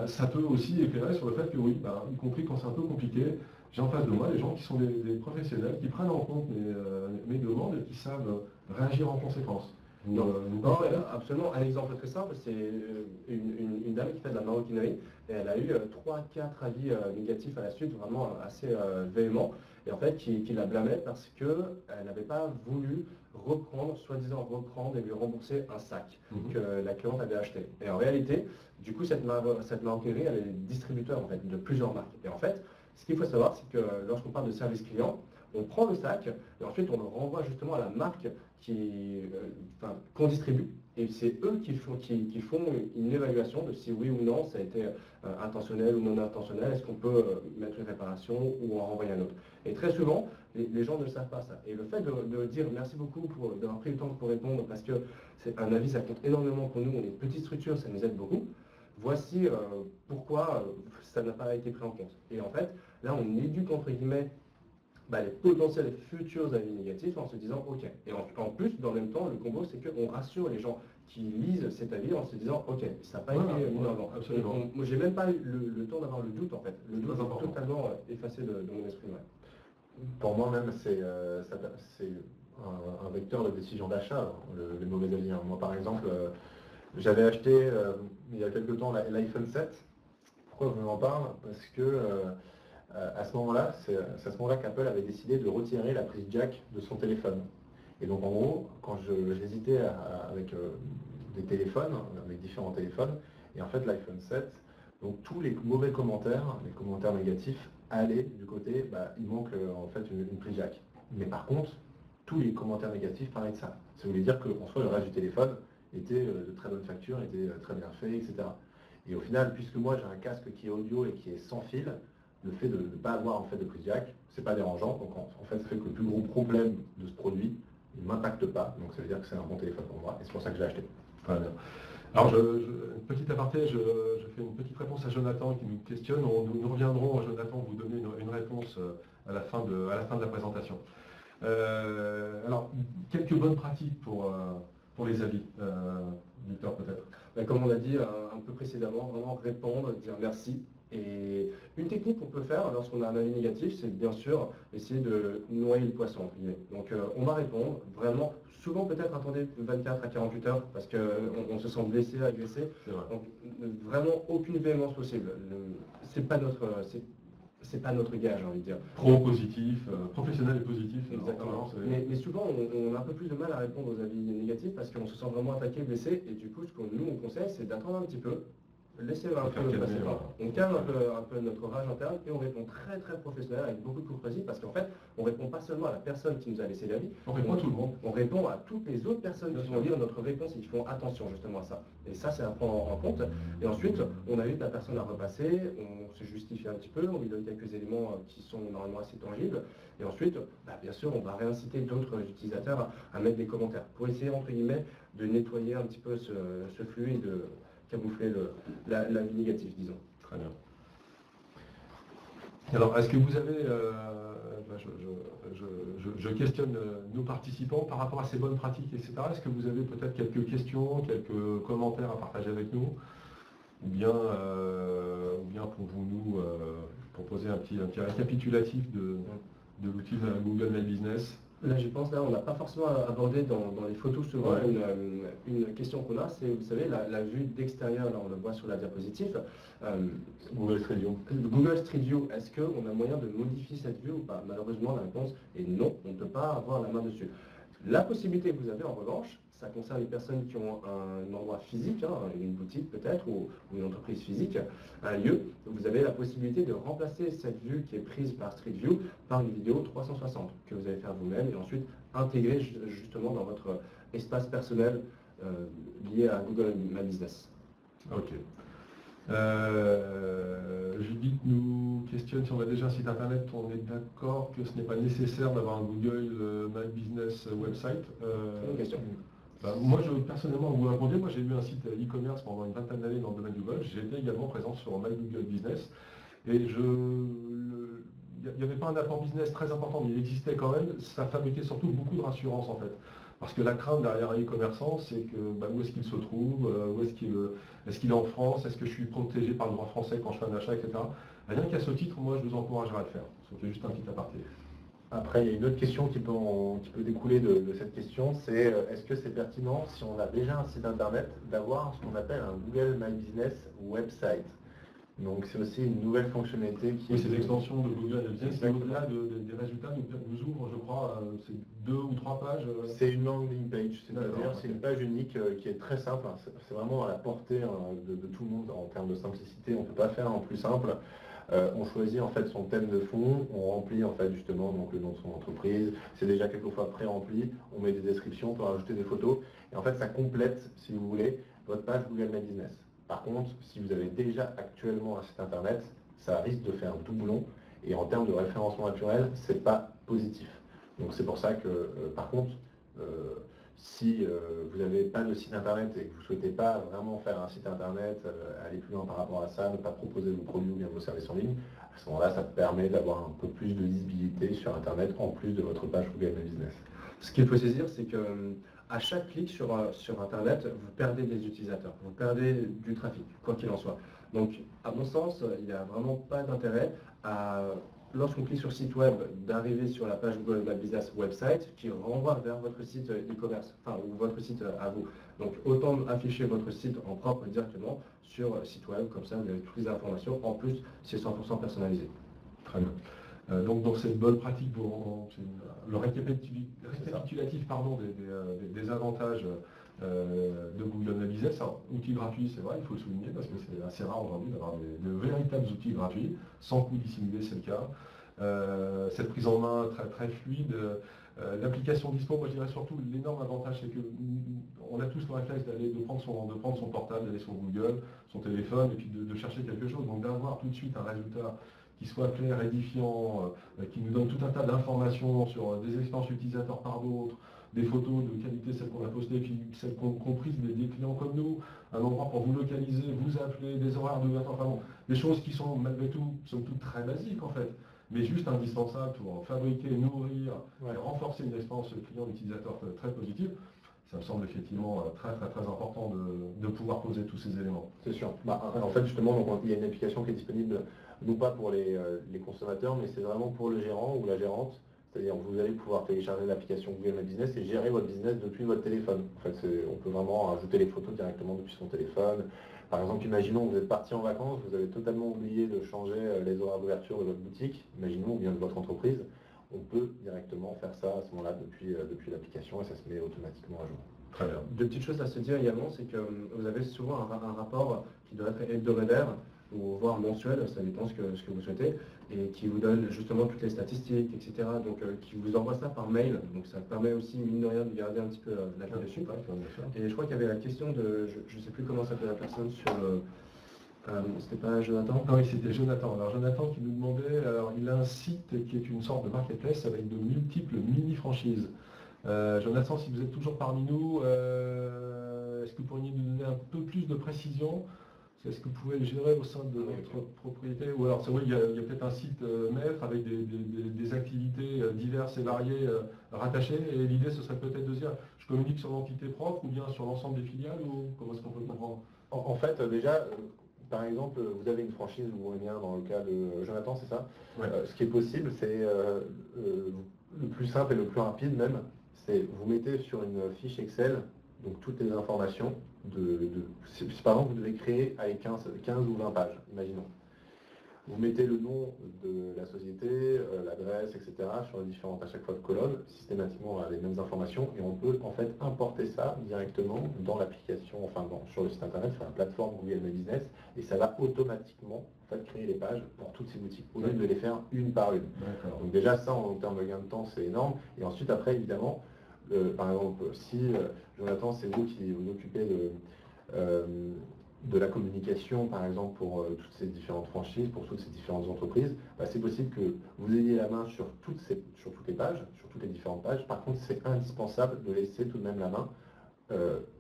ça peut aussi éclairer sur le fait que oui, y compris quand c'est un peu compliqué, j'ai en face de moi des gens qui sont des professionnels, qui prennent en compte mes demandes et qui savent réagir en conséquence. Absolument. Un exemple très simple, c'est une dame qui fait de la maroquinerie et elle a eu 3-4 avis négatifs à la suite, vraiment assez véhéments, et en fait qui la blâmait parce qu'elle n'avait pas voulu soi-disant reprendre et lui rembourser un sac que la cliente avait acheté. Et en réalité, du coup, cette maroquinerie, elle est distributeur en fait, de plusieurs marques. Et en fait, ce qu'il faut savoir, c'est que lorsqu'on parle de service client, on prend le sac et ensuite on le renvoie justement à la marque qu'on distribue. Et c'est eux qui font une évaluation de si oui ou non ça a été intentionnel ou non intentionnel, est-ce qu'on peut mettre une réparation ou en renvoyer un autre. Et très souvent, les gens ne savent pas ça. Et le fait de dire merci beaucoup d'avoir pris le temps pour répondre, parce que c'est un avis, ça compte énormément pour nous, on est une petite structure, ça nous aide beaucoup. Voici pourquoi ça n'a pas été pris en compte. Et en fait, là on éduque entre guillemets les potentiels futurs avis négatifs en se disant ok. Et en plus, dans le même temps, le combo, c'est qu'on rassure les gens qui lisent cet avis en se disant ok, ça n'a pas été mis en avant. Moi, j'ai même pas eu le temps d'avoir le doute en fait. Le doute est totalement effacé de mon esprit. Ouais. Pour moi même, c'est un vecteur de décision d'achat, les mauvais avis. Moi par exemple, j'avais acheté il y a quelques temps l'iPhone 7. Pourquoi je vous en parle? Parce que à ce moment-là, c'est à ce moment-là qu'Apple avait décidé de retirer la prise jack de son téléphone. Et donc en gros, quand j'hésitais avec des téléphones, avec différents téléphones, et en fait l'iPhone 7 Donc tous les mauvais commentaires, les commentaires négatifs, allaient du côté, il manque en fait une prise jack. Mais par contre, tous les commentaires négatifs parlaient de ça. Ça voulait dire qu'en soi, le reste du téléphone était de très bonne facture, était très bien fait, etc. Et au final, puisque moi j'ai un casque qui est audio et qui est sans fil, le fait de ne pas avoir en fait de prise jack, c'est pas dérangeant. Donc en fait, ça fait que le plus gros problème de ce produit ne m'impacte pas. Donc ça veut dire que c'est un bon téléphone pour moi et c'est pour ça que je l'ai acheté. Très bien. Alors, une petite aparté, je fais une petite réponse à Jonathan qui nous questionne. Nous reviendrons, Jonathan, vous donner une réponse à la fin de la présentation. Alors, quelques bonnes pratiques pour les avis. Victor, peut-être. Comme on l'a dit un peu précédemment, vraiment répondre, dire merci. Et une technique qu'on peut faire lorsqu'on a un avis négatif, c'est bien sûr essayer de noyer le poisson, entre guillemets. Donc on va répondre, vraiment, souvent peut-être attendez 24 à 48 heures parce qu'on se sent blessé, agressé. Donc vraiment aucune véhémence possible. C'est pas notre gage, j'ai envie de dire. Pro-positif, professionnel et positif. Exactement. Mais souvent, on a un peu plus de mal à répondre aux avis négatifs parce qu'on se sent vraiment attaqué, blessé. Et du coup, ce que nous, on conseille, c'est d'attendre un petit peu, laisser un peu passer le temps. On calme un peu notre rage interne et on répond très très professionnel avec beaucoup de courtoisie parce qu'en fait, on répond pas seulement à la personne qui nous a laissé l'avis, on répond à tout le monde. On répond à toutes les autres personnes qui vont lire notre réponse et qui font attention justement à ça. Et ça, c'est à prendre en compte. Et ensuite, on invite la personne à repasser, on se justifie un petit peu, on lui donne quelques éléments qui sont normalement assez tangibles. Et ensuite, bien sûr, on va réinciter d'autres utilisateurs à mettre des commentaires pour essayer, entre guillemets, de nettoyer un petit peu ce flux et de camoufler l'avis négatif, disons. Très bien. Alors, est-ce que vous avez, je questionne nos participants par rapport à ces bonnes pratiques, etc. Est-ce que vous avez peut-être quelques questions, quelques commentaires à partager avec nous, ou bien pour vous nous proposer un petit récapitulatif de l'outil de Google My Business? Là, je pense, on n'a pas forcément abordé dans les photos souvent une question qu'on a, c'est, vous savez, la vue d'extérieur, là on le voit sur la diapositive. Google Street View. Google Street View, est-ce qu'on a moyen de modifier cette vue ou pas? Malheureusement, la réponse est non, on ne peut pas avoir la main dessus. La possibilité que vous avez en revanche, ça concerne les personnes qui ont un endroit physique, une boutique peut-être, ou une entreprise physique, un lieu. Vous avez la possibilité de remplacer cette vue qui est prise par Street View par une vidéo 360 que vous allez faire vous-même et ensuite intégrer justement dans votre espace personnel lié à Google My Business. Ok. Judith nous questionne si on a déjà un site internet. On est d'accord que ce n'est pas nécessaire d'avoir un Google My Business website. Bonne question. Moi, personnellement, vous répondez, moi j'ai eu un site e-commerce pendant une vingtaine d'années dans le domaine du Google. J'étais également présent sur My Google Business. Et il n'y avait pas un apport business très important, mais il existait quand même. Ça fabriquait surtout beaucoup de rassurance en fait. Parce que la crainte derrière un e-commerçant, c'est que où est-ce qu'il se trouve, est-ce qu'il est en France, est-ce que je suis protégé par le droit français quand je fais un achat, etc. Rien qu'à ce titre, moi je vous encouragerais à le faire. C'était juste un petit aparté. Après, il y a une autre question qui peut découler de cette question, c'est est-ce que c'est pertinent, si on a déjà un site internet, d'avoir ce qu'on appelle un Google My Business website? Donc c'est aussi une nouvelle fonctionnalité qui... Oui, c'est l'extension de Google My Business, qui au-delà des résultats nous ouvre, je crois, c'est 2 ou 3 pages. C'est une landing page, c'est-à-dire c'est une page unique qui est très simple, c'est vraiment à la portée de tout le monde en termes de simplicité, on ne peut pas faire en plus simple. On choisit en fait son thème de fond, on remplit en fait justement donc, le nom de son entreprise, c'est déjà quelquefois pré-rempli, on met des descriptions, on peut rajouter des photos, et en fait ça complète, si vous voulez, votre page Google My Business. Par contre, si vous avez déjà actuellement un site internet, ça risque de faire un doublon, et en termes de référencement naturel, c'est pas positif. Donc c'est pour ça que, par contre, si vous n'avez pas de site internet et que vous ne souhaitez pas vraiment faire un site internet, aller plus loin par rapport à ça, ne pas proposer vos produits ou bien vos services en ligne, à ce moment-là, ça permet d'avoir un peu plus de visibilité sur internet en plus de votre page Google My Business. Ce qu'il faut saisir, c'est que à chaque clic sur internet, vous perdez des utilisateurs, vous perdez du trafic, quoi qu'il en soit. Donc, à mon sens, il n'y a vraiment pas d'intérêt à, lorsqu'on clique sur site web, d'arriver sur la page Google My Business website qui renvoie vers votre site e-commerce, ou votre site à vous. Donc autant afficher votre site en propre directement sur site web, comme ça vous avez toutes les informations, en plus c'est 100% personnalisé. Très bien. Donc c'est une bonne pratique pour le récapitulatif des avantages de Google My Business. Alors, outil gratuit, c'est vrai, il faut le souligner, parce que c'est assez rare aujourd'hui d'avoir de véritables outils gratuits, sans coût dissimulé, c'est le cas. Cette prise en main très, très fluide. L'application dispo, moi je dirais surtout l'énorme avantage, c'est qu'on a tous le réflexe de prendre son portable, d'aller sur Google, son téléphone, et puis de chercher quelque chose. Donc d'avoir tout de suite un résultat qui soit clair, édifiant, qui nous donne tout un tas d'informations sur des expériences utilisateurs par d'autres, des photos de qualité, celles qu'on a postées, puis celles qu'on ont prises des clients comme nous, un endroit pour vous localiser, vous appeler, des horaires d'ouverture, enfin bon, des choses qui sont malgré tout, somme toute très basiques en fait, mais juste indispensables pour fabriquer, nourrir et renforcer une expérience client utilisateur très positive. Ça me semble effectivement très important de pouvoir poser tous ces éléments. C'est sûr. En fait, justement, donc, il y a une application qui est disponible, non pas pour les consommateurs, mais c'est vraiment pour le gérant ou la gérante. C'est-à-dire que vous allez pouvoir télécharger l'application Google My Business et gérer votre business depuis votre téléphone. En fait, on peut vraiment ajouter les photos directement depuis son téléphone. Par exemple, imaginons que vous êtes parti en vacances, vous avez totalement oublié de changer les horaires d'ouverture de votre boutique, imaginons, ou bien de votre entreprise. On peut directement faire ça à ce moment-là depuis l'application et ça se met automatiquement à jour. Très bien. Deux petites choses à se dire également, c'est que vous avez souvent un rapport qui doit être hebdomadaire ou voire mensuel, ça dépend ce que vous souhaitez, et qui vous donne justement toutes les statistiques, etc. Donc qui vous envoie ça par mail, donc ça permet aussi, mine de rien, de garder un petit peu la clé dessus. Et je crois qu'il y avait la question de, je ne sais plus comment s'appelle la personne sur c'était pas Jonathan? Oui, c'était Jonathan. Alors Jonathan qui nous demandait, alors il a un site qui est une sorte de marketplace avec de multiples mini-franchises. Jonathan, si vous êtes toujours parmi nous, est-ce que vous pourriez nous donner un peu plus de précision? Est-ce que vous pouvez le gérer au sein de votre propriété? Ou alors, c'est vrai, il y a peut-être un site maître avec des activités diverses et variées rattachées. Et l'idée, ce serait peut-être de dire, je communique sur l'entité propre ou bien sur l'ensemble des filiales, ou comment est-ce qu'on peut comprendre? En fait, déjà, par exemple, vous avez une franchise, vous voyez bien dans le cas de Jonathan, c'est ça? Ouais. Ce qui est possible, c'est le plus simple et le plus rapide même, c'est vous mettez sur une fiche Excel donc toutes les informations si par exemple vous devez créer avec 15 ou 20 pages, imaginons. Vous mettez le nom de la société, l'adresse, etc. sur les différentes, à chaque fois, de colonnes, systématiquement les mêmes informations, et on peut en fait importer ça directement dans l'application, sur le site internet, sur la plateforme Google My Business, et ça va automatiquement en fait, créer les pages pour toutes ces boutiques, au lieu de les faire une par une. Donc déjà ça, en termes de gain de temps, c'est énorme. Et ensuite, après, évidemment, par exemple, si Jonathan, c'est vous qui vous occupez de la communication, par exemple, pour toutes ces différentes franchises, pour toutes ces différentes entreprises, c'est possible que vous ayez la main sur toutes les pages, sur toutes les différentes pages. Par contre, c'est indispensable de laisser tout de même la main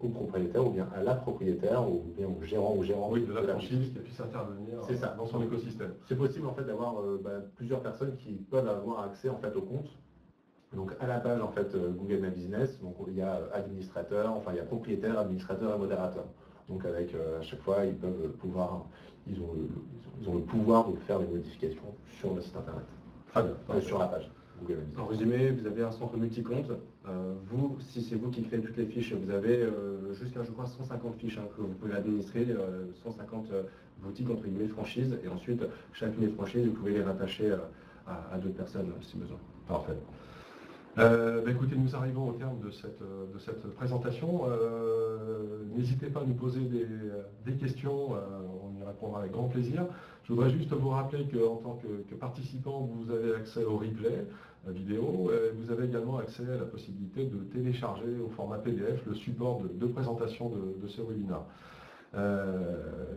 au propriétaire, ou bien à la propriétaire, ou bien au gérant ou gérante de la franchise qui puisse intervenir dans son écosystème. C'est possible en fait d'avoir plusieurs personnes qui peuvent avoir accès en fait au compte. Donc à la page en fait Google My Business, donc il y a administrateur, enfin il y a propriétaire, administrateur et modérateur. Donc avec à chaque fois ils ont le pouvoir de faire des modifications sur le site internet. Très bien. Sur la page Google My Business. En résumé, vous avez un centre multi-compte. Vous, si c'est vous qui créez toutes les fiches, vous avez jusqu'à je crois 150 fiches que vous pouvez administrer, 150 boutiques entre guillemets franchises, et ensuite chacune des franchises vous pouvez les rattacher à d'autres personnes si besoin. Parfait. Écoutez, nous arrivons au terme de cette présentation. N'hésitez pas à nous poser des questions, on y répondra avec grand plaisir. Je voudrais juste vous rappeler qu'en tant que participant, vous avez accès au replay vidéo. Vous avez également accès à la possibilité de télécharger au format PDF le support de présentation de ce webinaire.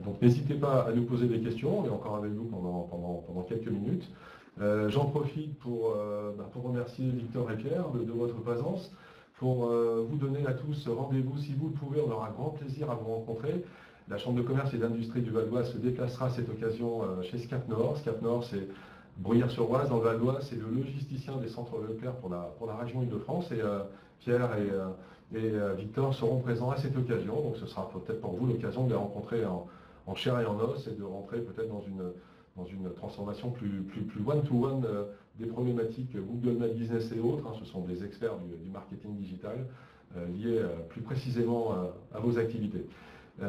Donc n'hésitez pas à nous poser des questions, on est encore avec vous pendant quelques minutes. J'en profite pour remercier Victor et Pierre de votre présence, pour vous donner à tous rendez-vous, si vous le pouvez, on aura grand plaisir à vous rencontrer. La Chambre de commerce et d'industrie du Val-d'Oise se déplacera à cette occasion chez SCAP Nord. SCAP Nord, c'est Bruyères-sur-Oise, dans le Val-d'Oise, c'est le logisticien des centres Leclerc pour la région Île-de-France, et Pierre et Victor seront présents à cette occasion, donc ce sera peut-être pour vous l'occasion de les rencontrer en chair et en os, et de rentrer peut-être dans une transformation plus one-to-one des problématiques Google My Business et autres. Ce sont des experts du marketing digital liés plus précisément à vos activités. Je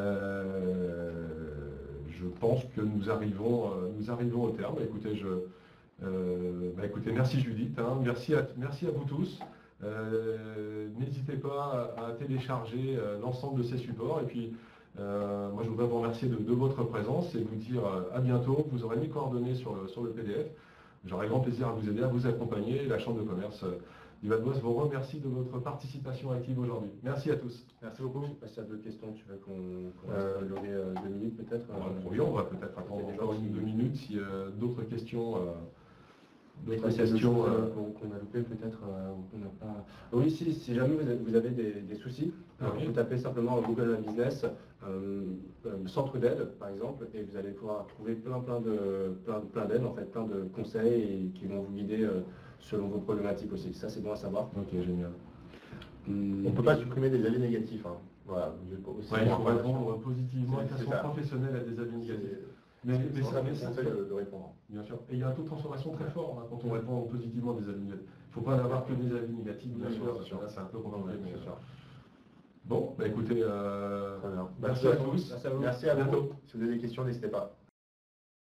pense que nous arrivons au terme. Écoutez, merci Judith, merci à vous tous. N'hésitez pas à télécharger l'ensemble de ces supports. Et puis, moi, je voudrais vous remercier de votre présence et vous dire à bientôt. Vous aurez mes coordonnées sur le PDF. J'aurai grand plaisir à vous aider, à vous accompagner. La Chambre de commerce du Val-d'Oise vous remercie de votre participation active aujourd'hui. Merci à tous. Merci beaucoup. Je ne sais pas s'il y a d'autres questions. Tu veux qu'on reste lever 2 minutes peut-être on va peut-être attendre encore 2 minutes si d'autres questions. D'autres questions qu'on a loupées peut-être qu'on n'a pas. Oui, si jamais vous avez des soucis, vous tapez simplement Google My Business, centre d'aide par exemple, et vous allez pouvoir trouver plein d'aides, en fait, plein de conseils et qui vont vous guider selon vos problématiques aussi. Ça, c'est bon à savoir. Ok, génial. On ne peut pas supprimer des avis négatifs. Hein. Voilà. Il faut répondre positivement et de façon professionnelle à des avis négatifs. Mais ça conseille de répondre. Bien sûr. Et il y a un taux de transformation très fort quand on répond positivement des avis négatifs. Il ne faut pas n'avoir que des avis négatifs, bien sûr. Là, c'est un peu compliqué. Bon, écoutez, merci à tous. Merci à vous. Si vous avez des questions, n'hésitez pas.